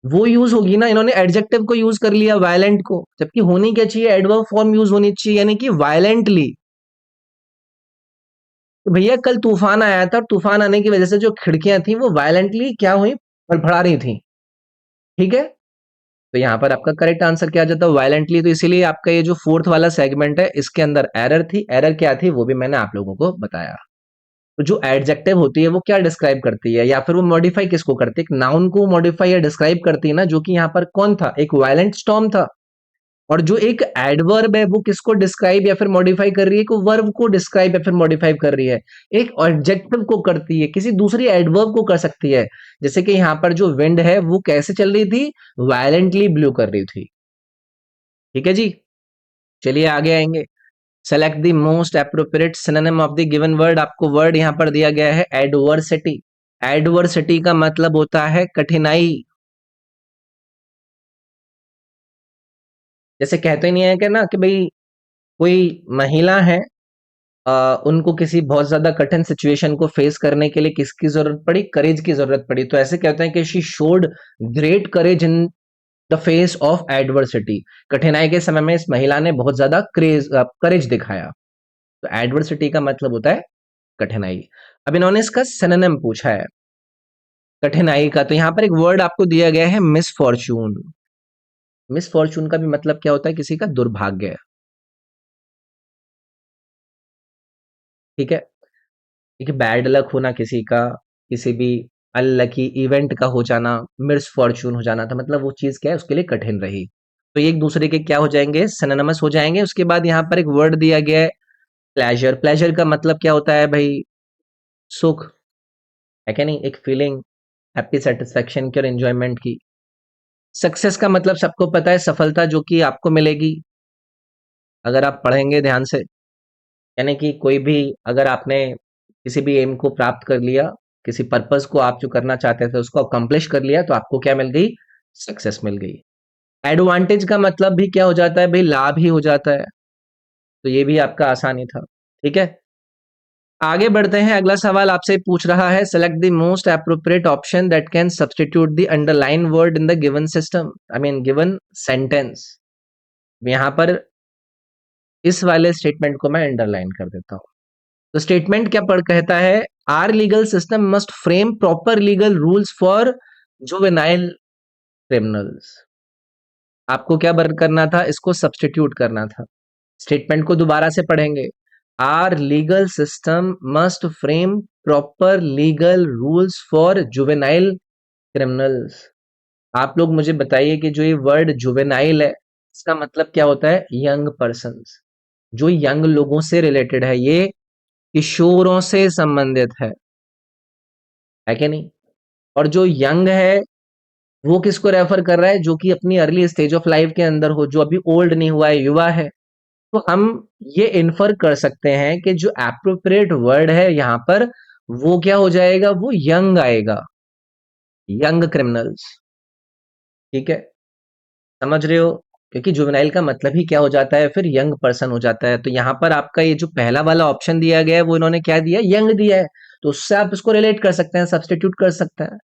वो यूज होगी ना, इन्होंने एडजेक्टिव को यूज कर लिया वायलेंट को, जबकि होनी क्या चाहिए, एडवर्ब फॉर्म यूज होनी चाहिए, यानी कि वायलेंटली। तो भैया कल तूफान आया था और तूफान आने की वजह से जो खिड़कियां थी वो वायलेंटली क्या हुई, फड़फड़ा रही थी। ठीक है, तो यहाँ पर आपका करेक्ट आंसर क्या आ जाता है, वायलेंटली। तो इसीलिए आपका ये जो फोर्थ वाला सेगमेंट है इसके अंदर एरर थी। एरर क्या थी वो भी मैंने आप लोगों को बताया। तो जो एडजेक्टिव होती है वो क्या डिस्क्राइब करती है, या फिर वो मॉडिफाई किसको करती है, एक नाउन को मॉडिफाई या डिस्क्राइब करती है ना, जो कि यहाँ पर कौन था, एक वायलेंट स्टॉर्म था। और जो एक एडवर्ब है वो किसको डिस्क्राइब या फिर मॉडिफाई कर रही है, को वर्ब को डिस्क्राइब या फिर मॉडिफाई कर रही है। एक एडजेक्टिव को करती है, किसी दूसरी एडवर्ब को कर सकती है। जैसे कि यहाँ पर जो विंड है वो कैसे चल रही थी, वायलेंटली ब्लो कर रही थी। ठीक है जी, चलिए आगे आएंगे। Select the most appropriate synonym of the given word. आपको वर्ड यहाँ पर दिया गया है एडवर्सिटी। एडवर्सिटी का मतलब होता है कठिनाई। जैसे कहते नहीं है कि ना कि भाई कोई महिला है, उनको किसी बहुत ज्यादा कठिन सिचुएशन को फेस करने के लिए किसकी जरूरत पड़ी, करेज की जरूरत पड़ी। तो ऐसे कहते हैं कि she showed great courage in the face of adversity. कठिनाई के समय में इस महिला ने बहुत ज्यादा करेज दिखाया। तो एडवर्सिटी का मतलब होता है कठिनाई। अब इन्होंने इसका सिनोनिम पूछा है कठिनाई का, तो यहाँ पर एक वर्ड आपको दिया गया है मिसफॉर्चून। मिसफॉर्चून का भी मतलब क्या होता है, किसी का दुर्भाग्य। ठीक है, ठीक है, बैड लक होना किसी का, किसी भी अनलकी इवेंट का हो जाना, मिस फॉर्चून हो जाना था, मतलब वो चीज क्या है उसके लिए कठिन रही। तो ये एक दूसरे के क्या हो जाएंगे, सिनोनिमस हो जाएंगे। उसके बाद यहाँ पर एक वर्ड दिया गया है प्लेजर। प्लेजर का मतलब क्या होता है भाई, सुख, है क्या नहीं, एक फीलिंग हैप्पी सेटिस्फेक्शन की और एंजॉयमेंट की। सक्सेस का मतलब सबको पता है, सफलता जो कि आपको मिलेगी अगर आप पढ़ेंगे ध्यान से। यानी कि कोई भी, अगर आपने किसी भी एम को प्राप्त कर लिया, किसी पर्पस को आप जो करना चाहते थे उसको अकम्प्लिश कर लिया, तो आपको क्या मिल गई, सक्सेस मिल गई। एडवांटेज का मतलब भी क्या हो जाता है भाई, लाभ ही हो जाता है। तो ये भी आपका आसानी था। ठीक है, आगे बढ़ते हैं। अगला सवाल आपसे पूछ रहा है select the most appropriate option that can substitute the underline word in the given system, I mean given sentence. यहां पर इस वाले स्टेटमेंट को मैं अंडरलाइन कर देता हूं। तो स्टेटमेंट क्या पढ़ कहता है, our legal system must frame proper legal rules for juvenile criminals. आपको क्या बर करना था, इसको सब्स्टिट्यूट करना था। स्टेटमेंट को दोबारा से पढ़ेंगे, our legal system must frame proper legal rules for juvenile criminals. आप लोग मुझे बताइए कि जो ये वर्ड जुवेनाइल है इसका मतलब क्या होता है, यंग पर्सन्स, जो यंग लोगों से रिलेटेड है, ये किशोरों से संबंधित है कि नहीं। और जो यंग है वो किसको रेफर कर रहा है, जो कि अपनी अर्ली स्टेज ऑफ लाइफ के अंदर हो, जो अभी ओल्ड नहीं हुआ है, युवा है। तो हम ये इन्फर कर सकते हैं कि जो एप्रोप्रिएट वर्ड है यहाँ पर वो क्या हो जाएगा, वो यंग आएगा, यंग क्रिमिनल्स। ठीक है, समझ रहे हो, क्योंकि जुवेनाइल का मतलब ही क्या हो जाता है, फिर यंग पर्सन हो जाता है। तो यहाँ पर आपका ये जो पहला वाला ऑप्शन दिया गया है वो इन्होंने क्या दिया, यंग दिया है। तो उससे आप इसको रिलेट कर सकते हैं, सब्स्टिट्यूट कर सकते हैं।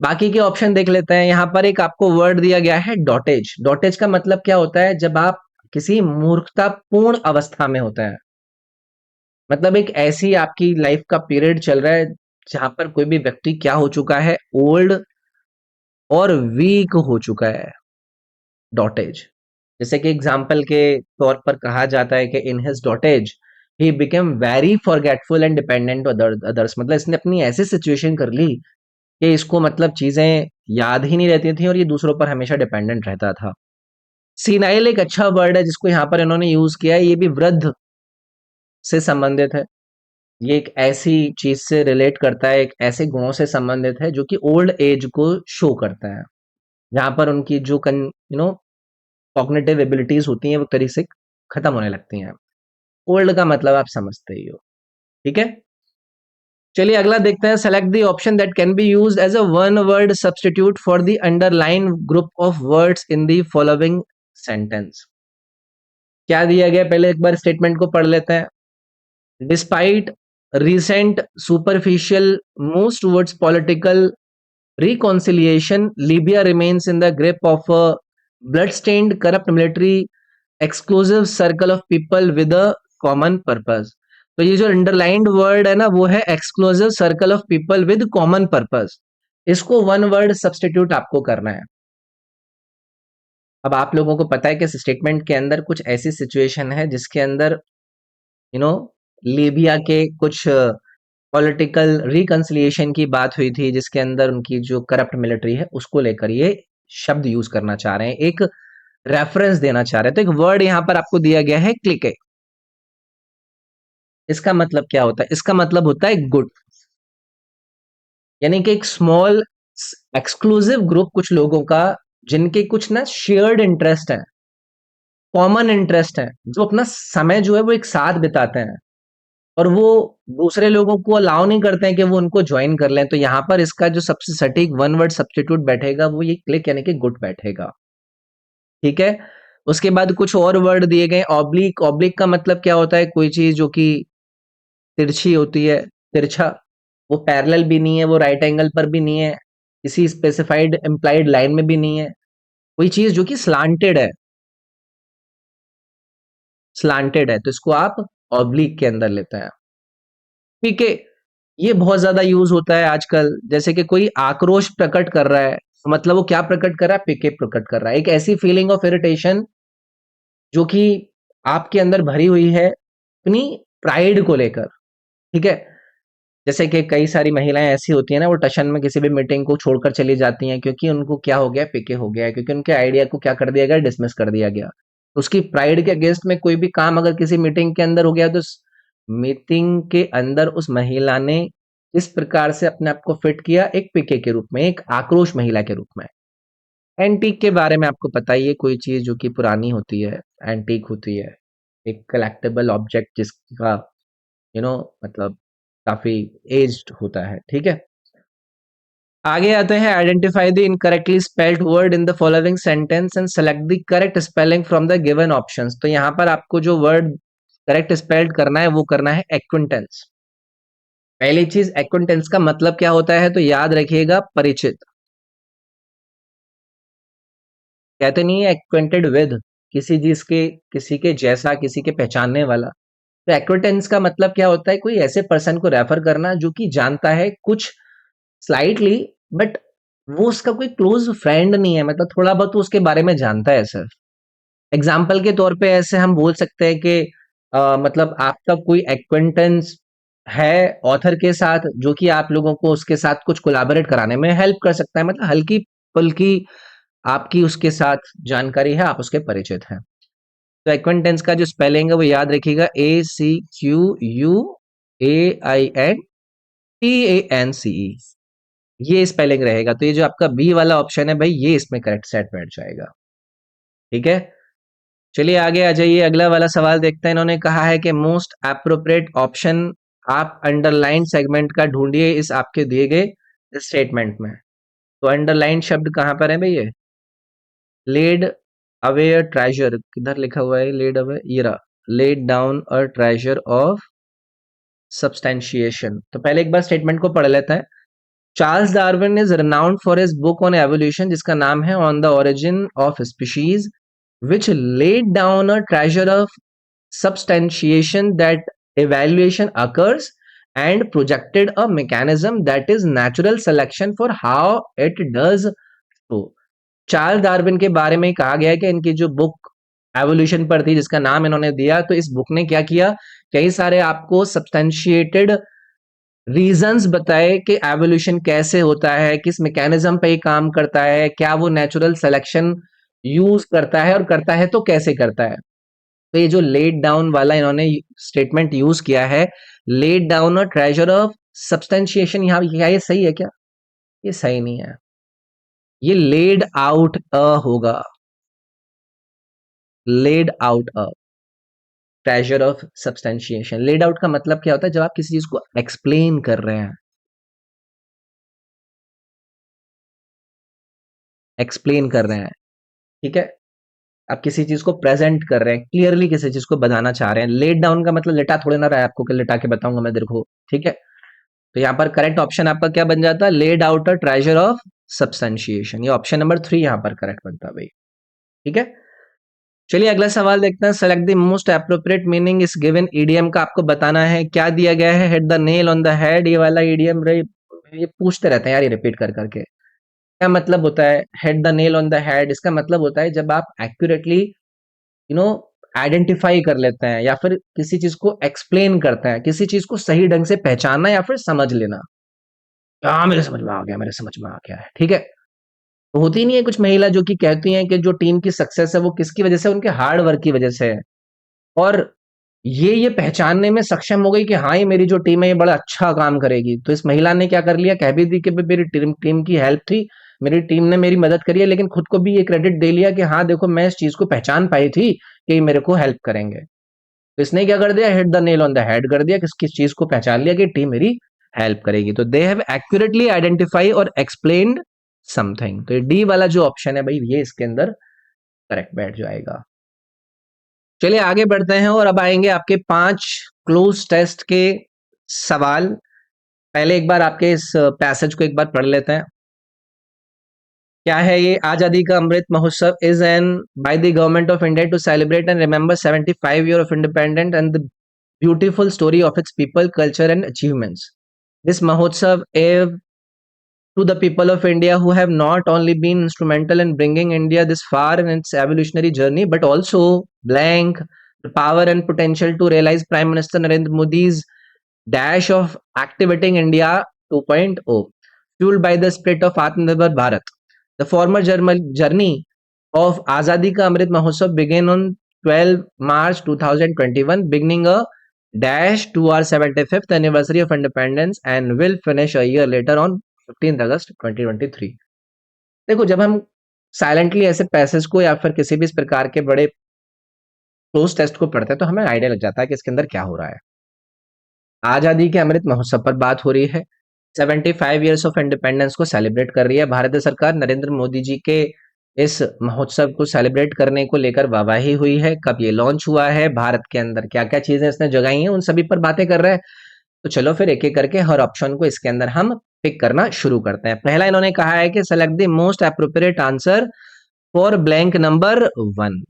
बाकी के ऑप्शन देख लेते हैं। यहाँ पर एक आपको वर्ड दिया गया है डॉटेज। डॉटेज का मतलब क्या होता है, जब आप किसी मूर्खतापूर्ण अवस्था में होता है, मतलब एक ऐसी आपकी लाइफ का पीरियड चल रहा है जहां पर कोई भी व्यक्ति क्या हो चुका है, ओल्ड और वीक हो चुका है, डॉटेज। जैसे कि एग्जाम्पल के तौर पर कहा जाता है कि in his dotage he became very forgetful and dependent others. मतलब इसने अपनी ऐसी सिचुएशन कर ली कि इसको मतलब चीजें याद ही नहीं रहती थी और ये दूसरों पर हमेशा डिपेंडेंट रहता था। सीनाइल एक अच्छा वर्ड है जिसको यहाँ पर इन्होंने यूज किया है, ये भी वृद्ध से संबंधित है। ये एक ऐसी चीज से रिलेट करता है, एक ऐसे गुणों से संबंधित है जो कि ओल्ड एज को शो करता है, जहां पर उनकी जो कॉग्निटिव एबिलिटीज होती हैं वो तरीके से खत्म होने लगती हैं। ओल्ड का मतलब आप समझते ही हो। ठीक है, चलिए अगला देखते हैं। Select the option that can be used as a one word substitute for the underline group of words in the following sentence. क्या दिया गया, पहले एक बार स्टेटमेंट को पढ़ लेते हैं। Despite recent superficial moves towards political reconciliation, Libya remains in the grip of a blood-stained, corrupt military exclusive circle of people with a common purpose। तो ये जो अंडरलाइंड वर्ड है ना, वो है exclusive circle of people with common purpose. इसको one word substitute आपको करना है। अब आप लोगों को पता है कि इस स्टेटमेंट के अंदर कुछ ऐसी सिचुएशन है जिसके अंदर यू नो लीबिया के कुछ पॉलिटिकल रिकंसिलिएशन की बात हुई थी, जिसके अंदर उनकी जो करप्ट मिलिट्री है उसको लेकर ये शब्द यूज करना चाह रहे हैं, एक रेफरेंस देना चाह रहे हैं। तो एक वर्ड यहां पर आपको दिया गया है क्लिके। इसका मतलब क्या होता है? इसका मतलब होता है गुड, यानी कि एक स्मॉल एक्सक्लूसिव ग्रुप कुछ लोगों का जिनके कुछ ना शेयर्ड इंटरेस्ट है, कॉमन इंटरेस्ट है, जो अपना समय जो है वो एक साथ बिताते हैं और वो दूसरे लोगों को अलाउ नहीं करते हैं कि वो उनको ज्वाइन कर लें। तो यहाँ पर इसका जो सबसे सटीक वन वर्ड सब्स्टिट्यूट बैठेगा वो ये क्लिक यानी कि गुड बैठेगा। ठीक है, उसके बाद कुछ और वर्ड दिए गए। ऑब्लिक, ऑब्लिक का मतलब क्या होता है? कोई चीज जो कि तिरछी होती है, तिरछा, वो पैरेलल भी नहीं है, वो राइट एंगल पर भी नहीं है, किसी स्पेसिफाइड इम्प्लाइड लाइन में भी नहीं है। कोई चीज जो कि स्लांटेड है, स्लांटेड है, तो इसको आप ऑब्लिक के अंदर लेते हैं। ठीक है, ये बहुत ज्यादा यूज होता है आजकल। जैसे कि कोई आक्रोश प्रकट कर रहा है, तो मतलब वो क्या प्रकट कर रहा है? पीके प्रकट कर रहा है, एक ऐसी फीलिंग ऑफ इरिटेशन जो कि आपके अंदर भरी हुई है अपनी प्राइड को लेकर। ठीक है, जैसे कि कई सारी महिलाएं ऐसी होती है ना, वो टशन में किसी भी मीटिंग को छोड़कर चली जाती हैं क्योंकि उनको क्या हो गया? पीके हो गया है, क्योंकि उनके आइडिया को क्या कर दिया गया? डिसमिस कर दिया गया। उसकी प्राइड के अगेंस्ट में कोई भी काम अगर किसी मीटिंग के अंदर हो गया, तो मीटिंग के अंदर उस महिला ने इस प्रकार से अपने आप को फिट किया, एक पीके के रूप में, एक आक्रोश महिला के रूप में। एंटीक के बारे में आपको पता ही है, कोई चीज जो कि पुरानी होती है, एंटीक होती है, एक कलेक्टेबल ऑब्जेक्ट जिसका यू नो मतलब काफी एज्ड होता है। ठीक है, आगे आते हैं। Identify the incorrectly spelled word in the following sentence and select the correct spelling from the given options. तो यहाँ पर आपको जो वर्ड करेक्ट स्पेल्ड करना है वो करना है एक्विंटेंस। पहली चीज, एक्विंटेंस का मतलब क्या होता है? तो याद रखिएगा, परिचित। कहते नहीं है एक्वेंटेड विद, किसी चीज के, किसी के जैसा, किसी के पहचानने वाला। तो एक्विटेंस का मतलब क्या होता है? कोई ऐसे पर्सन को रेफर करना जो कि जानता है कुछ स्लाइटली, बट वो उसका कोई क्लोज फ्रेंड नहीं है, मतलब थोड़ा बहुत तो उसके बारे में जानता है सिर्फ। एग्जाम्पल के तौर पे ऐसे हम बोल सकते हैं कि मतलब आपका कोई एक्वेंटेंस है ऑथर के साथ, जो कि आप लोगों को उसके साथ कुछ कोलैबोरेट कराने में हेल्प कर सकता है, मतलब हल्की फुल्की आपकी उसके साथ जानकारी है, आप उसके परिचित हैं। तो एक्वेंटेंस का जो स्पेलिंग है वो याद रखिएगा, ACQUAINTANCE, ये स्पेलिंग रहेगा। तो ये जो आपका बी वाला ऑप्शन है भाई, ये इसमें करेक्ट सेट बैठ जाएगा। ठीक है, चलिए आगे आ जाइए, अगला वाला सवाल देखते हैं। इन्होंने कहा है कि मोस्ट एप्रोप्रिएट ऑप्शन आप अंडरलाइन सेगमेंट का ढूंढिए इस आपके दिए गए स्टेटमेंट में। तो अंडरलाइन शब्द कहां पर है भैया? लेड अवे अ ट्रेजर, किधर लिखा हुआ है लेड अवे? ये रहा, laid down a treasure of substantiation. तो पहले एक बार स्टेटमेंट को पढ़ लेते हैं। Charles Darwin is renowned for his book on evolution, जिसका नाम है on the origin of species, which laid down a treasure of substantiation that evaluation occurs and projected a mechanism that is natural selection for how it does so। Charles Darwin के बारे में कहा गया है कि इनकी जो बुक एवोल्यूशन पर थी, जिसका नाम इन्होंने दिया, तो इस बुक ने क्या किया? कई सारे आपको सब्सटेंशिएटेड रीजंस बताए कि एवोल्यूशन कैसे होता है, किस मैकेनिज्म पे ये काम करता है, क्या वो नेचुरल सिलेक्शन यूज करता है, और करता है तो कैसे करता है। तो ये जो लेड डाउन वाला इन्होंने स्टेटमेंट यूज किया है, लेड डाउन और ट्रेजर ऑफ सब्सटेंशिएशन, यहाँ क्या ये सही है क्या? ये सही नहीं है, ये लेड आउट अ होगा, laid out a treasure of substantiation. Laid out का मतलब क्या होता है? जब आप किसी चीज को एक्सप्लेन कर रहे हैं, एक्सप्लेन कर रहे हैं, ठीक है, आप किसी चीज को प्रेजेंट कर रहे हैं, क्लियरली किसी चीज को बताना चाह रहे हैं। लेट डाउन का मतलब लेटा थोड़े ना रहा है आपको कि लेटा के बताऊंगा मैं तेरे को, ठीक है। तो यहाँ पर करेक्ट ऑप्शन आपका क्या बन जाता है? Laid out a treasure of substantiation. ये ऑप्शन नंबर 3 यहाँ पर करेक्ट बनता है भाई, ठीक है। चलिए अगला सवाल देखते हैं। Select the most appropriate meaning इस गिवन ईडीएम का आपको बताना है। क्या दिया गया है? Hit the nail on the head, ये वाला ईडीएम ये पूछते रहते हैं यार, ये रिपीट कर करके। क्या मतलब होता है hit the nail on the head? इसका मतलब होता है जब आप एक्यूरेटली यू नो आइडेंटिफाई कर लेते हैं या फिर किसी चीज को एक्सप्लेन करते हैं, किसी चीज को सही ढंग से पहचानना या फिर समझ लेना। हाँ मेरे समझ में आ गया, मेरे समझ में आ गया है, ठीक है। तो होती नहीं है कुछ महिला जो कि कहती हैं कि जो टीम की सक्सेस है वो किसकी वजह से? उनके हार्ड वर्क की वजह से है। और ये पहचानने में सक्षम हो गई कि हाँ ये मेरी जो टीम है ये बड़ा अच्छा काम करेगी, तो इस महिला ने क्या कर लिया, कह भी दी कि भाई मेरी टीम टीम की हेल्प थी, मेरी टीम ने मेरी मदद करी है, लेकिन खुद को भी ये क्रेडिट दे लिया कि हाँ देखो मैं इस चीज को पहचान पाई थी कि ये मेरे को हेल्प करेंगे। तो इसने क्या कर दिया? Hit the nail on the head कर दिया, किस किस चीज को पहचान लिया कि टीम मेरी हेल्प करेगी। तो दे हैव एक्यूरेटली आइडेंटिफाई और एक्सप्लेन्ड समथिंग। तो ये डी वाला जो ऑप्शन है भाई, ये इसके अंदर करेक्ट बैठ जाएगा। चलिए आगे बढ़ते हैं और अब आएंगे आपके 5 क्लोज टेस्ट के सवाल। पहले एक बार आपके इस पैसेज को एक बार पढ़ लेते हैं। क्या है ये? आजादी Ka Amrit Mahotsav is an by the government of India to celebrate and remember 75 year of independent and the beautiful story of its people, culture and achievements. This Mahotsav is to the people of India who have not only been instrumental in bringing India this far in its evolutionary journey, but also blank the power and potential to realize Prime Minister Narendra Modi's dash of activating India 2.0, fueled by the spirit of Atmanirbhar Bharat. The former journey of Azadi Ka Amrit Mahotsav began on 12 March 2021, beginning a dash to our 75th anniversary of independence and will finish a year later on 15 अगस्त 2023। देखो जब हम silently ऐसे passage को या फिर किसी भी इस प्रकार के बड़े क्लोज टेस्ट को पढ़ते हैं तो हमें आइडिया लग जाता है कि इसके अंदर क्या हो रहा है। आजादी के अमृत महोत्सव पर बात हो रही है, 75 ईयर्स ऑफ इंडिपेंडेंस को सेलिब्रेट कर रही है भारतीय सरकार। नरेंद्र मोदी जी के इस महोत्सव को सेलिब्रेट करने को लेकर वाहवाही हुई है। कब ये लॉन्च हुआ है, भारत के अंदर क्या क्या चीजें इसने जगाई हैं, उन सभी पर बातें कर रहे हैं। तो चलो फिर एक एक करके हर ऑप्शन को इसके अंदर हम पिक करना शुरू करते हैं। पहला इन्होंने कहा है कि select the most appropriate answer for blank number 1।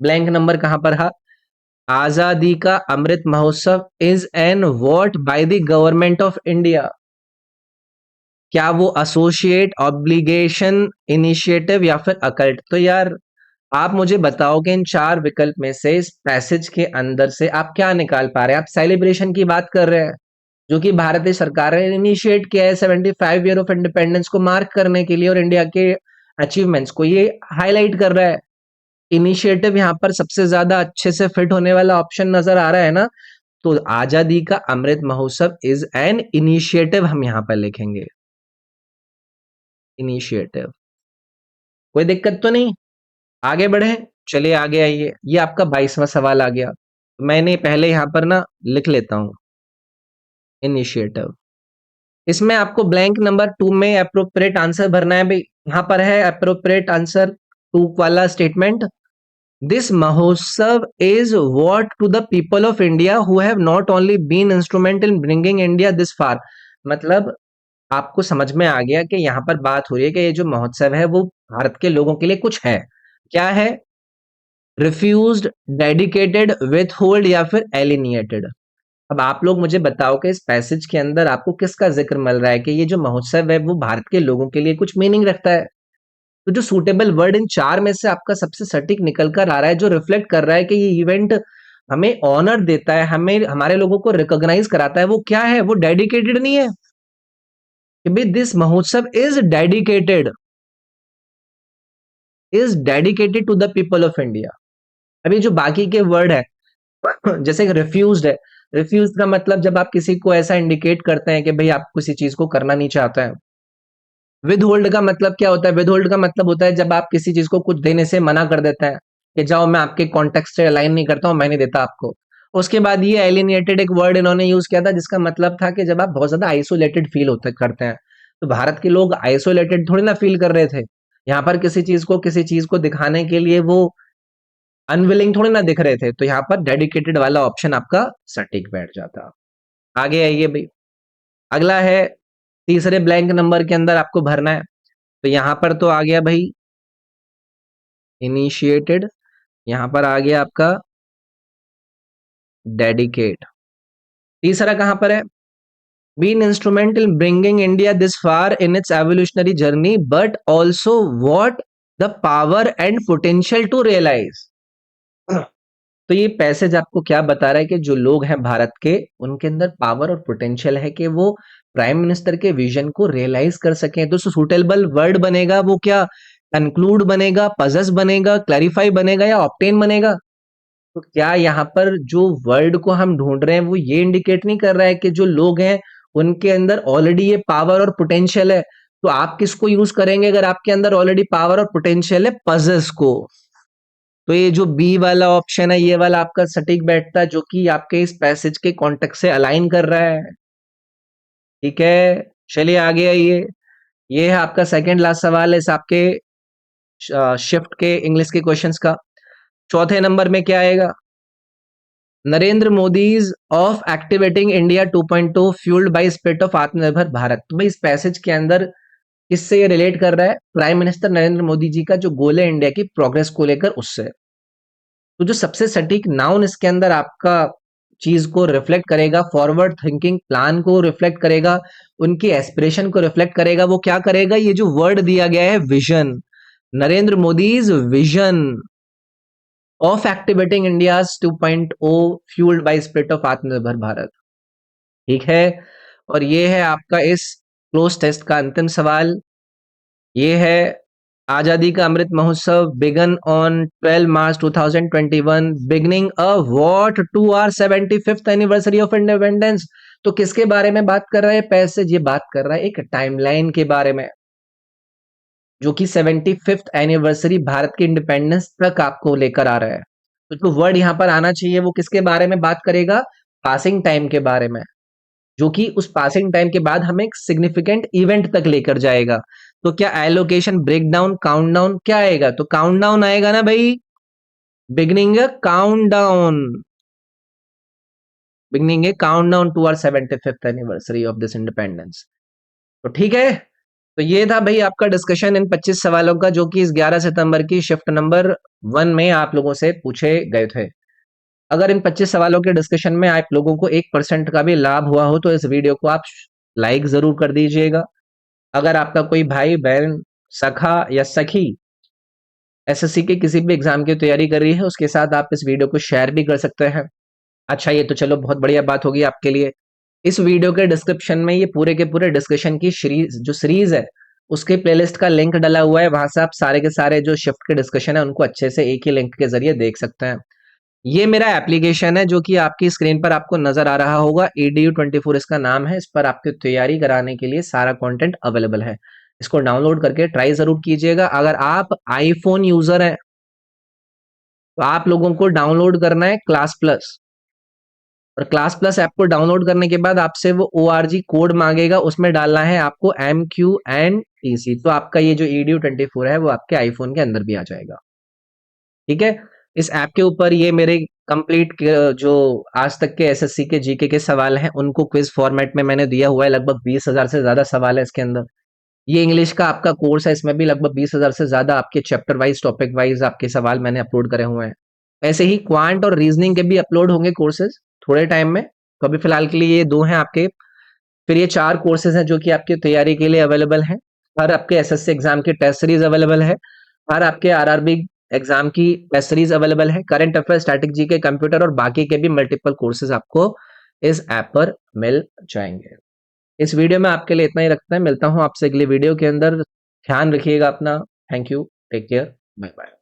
Blank number कहां पर है? आजादी Ka Amrit Mahotsav is N what bye the government of India. क्या वो एसोसिएट, ऑब्लिगेशन, इनिशिएटिव या फिर अकल्ट? तो यार आप मुझे बताओ कि इन 4 विकल्प में से इस पैसेज के अंदर से आप क्या निकाल पा रहे हैं? आप सेलिब्रेशन की बात कर रहे हैं जो कि भारतीय सरकार ने इनिशिएट किया है 75 ईयर ऑफ इंडिपेंडेंस को मार्क करने के लिए और इंडिया के अचीवमेंट्स को ये हाईलाइट कर रहा है। इनिशिएटिव यहाँ पर सबसे ज्यादा अच्छे से फिट होने वाला ऑप्शन नजर आ रहा है ना। तो आजादी Ka Amrit Mahotsav is an initiative हम यहाँ पर लिखेंगे, इनिशिएटिव। कोई दिक्कत तो नहीं? आगे बढ़े, चलिए आगे आइए। ये आपका 22वां सवाल आ गया। मैंने पहले यहाँ पर ना लिख लेता हूं इनिशिएटिव। इसमें आपको ब्लैंक नंबर 2 में अप्रोप्रिएट आंसर भरना है भाई। यहां पर है अप्रोप्रिएट आंसर 2 वाला statement. This Mahotsav is what to the people of India who have not only been instrumental in bringing India this far. मतलब आपको समझ में आ गया कि यहाँ पर बात हो रही है कि ये जो महोत्सव है वो भारत के लोगों के लिए कुछ है। क्या है? रिफ्यूज्ड, डेडिकेटेड, विथ होल्ड या फिर एलिनिएटेड। अब आप लोग मुझे बताओ कि इस पैसेज के अंदर आपको किसका जिक्र मिल रहा है कि ये जो महोत्सव है वो भारत के लोगों के लिए कुछ मीनिंग रखता है। तो जो सूटेबल वर्ड इन 4 में से आपका सबसे सटीक निकल कर आ रहा है, जो रिफ्लेक्ट कर रहा है कि ये इवेंट हमें ऑनर देता है, हमें हमारे लोगों को रिकॉग्नाइज कराता है, वो क्या है? वो डेडिकेटेड नहीं है कि भाई this Mahotsav is dedicated to the people of India. अभी जो बाकी के वर्ड है जैसे रिफ्यूज्ड है, रिफ्यूज का मतलब जब आप किसी को ऐसा इंडिकेट करते हैं कि भाई आप किसी चीज को करना नहीं चाहते हैं। विद होल्ड का मतलब क्या होता है? विद होल्ड का मतलब होता है जब आप किसी चीज को कुछ देने से मना कर देते हैं कि जाओ मैं आपके कॉन्टेक्स्ट से अलाइन नहीं करता हूं, मैं नहीं देता आपको। उसके बाद ये एलिनिएटेड एक वर्ड इन्होंने यूज किया था जिसका मतलब था कि जब आप बहुत ज्यादा आइसोलेटेड फील होते करते हैं। तो भारत के लोग आइसोलेटेड थोड़ी ना फील कर रहे थे, यहाँ पर किसी चीज को दिखाने के लिए वो अनविलिंग थोड़ी ना दिख रहे थे, तो यहाँ पर डेडिकेटेड वाला ऑप्शन आपका सटीक बैठ जाता। आगे आइए भाई, अगला है तीसरे ब्लैंक नंबर के अंदर आपको भरना है। तो यहां पर तो आ गया भाई इनिशिएटेड, यहां पर आ गया आपका डेडिकेट। तीसरा कहां पर है? Been instrument in bringing India this far in its evolutionary journey but also what the power and potential to realise. तो ये पैसेज आपको क्या बता रहा है कि जो लोग हैं भारत के, उनके अंदर पावर और पोटेंशियल है कि वो प्राइम मिनिस्टर के विजन को रियलाइज कर सकें। तो सुटेबल वर्ड बनेगा वो क्या? कंक्लूड बनेगा, पजेस बनेगा, क्लैरिफाई बनेगा या ऑब्टेन बनेगा? तो क्या यहाँ पर जो वर्ड को हम ढूंढ रहे हैं वो ये इंडिकेट नहीं कर रहा है कि जो लोग हैं उनके अंदर ऑलरेडी ये पावर और पोटेंशियल है? तो आप किसको यूज करेंगे अगर आपके अंदर ऑलरेडी पावर और पोटेंशियल है? पजेस को। तो ये जो बी वाला ऑप्शन है ये वाला आपका सटीक बैठता है, जो कि आपके इस पैसेज के कॉन्टेक्स्ट से अलाइन कर रहा है। ठीक है, चलिए आगे आइए। ये है आपका सेकंड लास्ट सवाल है इस आपके शिफ्ट के इंग्लिश के क्वेश्चंस का। चौथे नंबर में क्या आएगा? Narendra Modi's of activating India 2.0 fuelled by spirit of Aatmanirbhar Bharat. तो भाई इस पैसेज के अंदर किससे ये रिलेट कर रहा है? प्राइम मिनिस्टर नरेंद्र मोदी जी का जो गोल है इंडिया की प्रोग्रेस को लेकर, उससे। तो जो सबसे सटीक नाउन इसके अंदर आपका चीज को रिफ्लेक्ट करेगा, फॉरवर्ड थिंकिंग प्लान को रिफ्लेक्ट करेगा, उनकी एस्पिरेशन को रिफ्लेक्ट करेगा, वो क्या करेगा? ये जो वर्ड दिया गया है vision, Narendra Modi's vision of activating India 2.0 fuelled by spirit of Aatmanirbhar Bharat. ठीक है, और ये है आपका इस क्लोज टेस्ट का अंतिम सवाल। ये है आजादी Ka Amrit Mahotsav began on 12 March 2021 beginning a what to our 75th anniversary of independence. तो किसके बारे में बात कर रहा है पैसेज? ये बात कर रहा है एक टाइमलाइन के बारे में, जो कि 75th एनिवर्सरी भारत के इंडिपेंडेंस तक आपको लेकर आ रहा है। तो जो वर्ड यहाँ पर आना चाहिए वो किसके बारे में बात करेगा? पासिंग टाइम के बारे में, जो कि उस पासिंग टाइम के बाद हमें एक सिग्निफिकेंट इवेंट तक लेकर जाएगा। तो क्या एलोकेशन, ब्रेकडाउन, काउंटडाउन क्या आएगा? तो काउंटडाउन आएगा ना भाई, beginning countdown, beginning a countdown to our 75th anniversary of this independence. तो ठीक है, तो ये था भाई आपका डिस्कशन इन 25 सवालों का, जो कि इस 11 सितंबर की शिफ्ट नंबर 1 में आप लोगों से पूछे गए थे। अगर इन 25 सवालों के डिस्कशन में आप लोगों को 1% का भी लाभ हुआ हो तो इस वीडियो को आप लाइक जरूर कर दीजिएगा। अगर आपका कोई भाई बहन, सखा या सखी एसएससी के किसी भी एग्जाम की तैयारी कर रही है, उसके साथ आप इस वीडियो को शेयर भी कर सकते हैं। अच्छा, ये तो चलो बहुत बढ़िया बात होगी आपके लिए। इस वीडियो के डिस्क्रिप्शन में ये पूरे के पूरे डिस्कशन की सीरीज है, उसके प्लेलिस्ट का लिंक डला हुआ है। वहां से आप सारे के सारे जो शिफ्ट के डिस्कशन है उनको अच्छे से एक ही लिंक के जरिए देख सकते हैं। ये मेरा एप्लीकेशन है जो कि आपकी स्क्रीन पर आपको नजर आ रहा होगा, EDU24 इसका नाम है। इस पर आपकी तैयारी कराने के लिए सारा कंटेंट अवेलेबल है। इसको डाउनलोड करके ट्राई जरूर कीजिएगा। अगर आप आईफोन यूजर हैं तो आप लोगों को डाउनलोड करना है क्लास प्लस, और क्लास प्लस ऐप को डाउनलोड करने के बाद आपसे वो ORG कोड मांगेगा, उसमें डालना है आपको MQNTC। तो आपका ये जो EDU24 है वो आपके आईफोन के अंदर भी आ जाएगा। ठीक है, इस ऐप के ऊपर ये मेरे कंप्लीट जो आज तक के एसएससी के जीके के सवाल हैं उनको क्विज फॉर्मेट में मैंने दिया हुआ है। लगभग 20,000 से ज्यादा सवाल है इसके अंदर। ये इंग्लिश का आपका कोर्स है, इसमें भी लगभग 20,000 से ज्यादा आपके चैप्टर वाइज, टॉपिक वाइज आपके सवाल मैंने अपलोड करे हुए हैं। ऐसे ही क्वांट और रीजनिंग के भी अपलोड होंगे कोर्सेज थोड़े टाइम में। तो अभी फिलहाल के लिए ये दो हैं आपके। फिर ये 4 कोर्सेज हैं जो कि आपकी तैयारी के लिए अवेलेबल हैं। हर आपके एसएससी एग्जाम की टेस्ट सीरीज अवेलेबल है, हर आपके आरआरबी एग्जाम की टेस्ट सीरीज अवेलेबल है, current affair, static GK, computer और बाकी के भी मल्टीपल कोर्सेज आपको इस ऐप पर मिल जाएंगे। इस वीडियो में आपके लिए इतना ही रखते हैं, मिलता हूं आपसे अगली वीडियो के अंदर। ध्यान रखिएगा अपना। Thank you, take care, bye bye.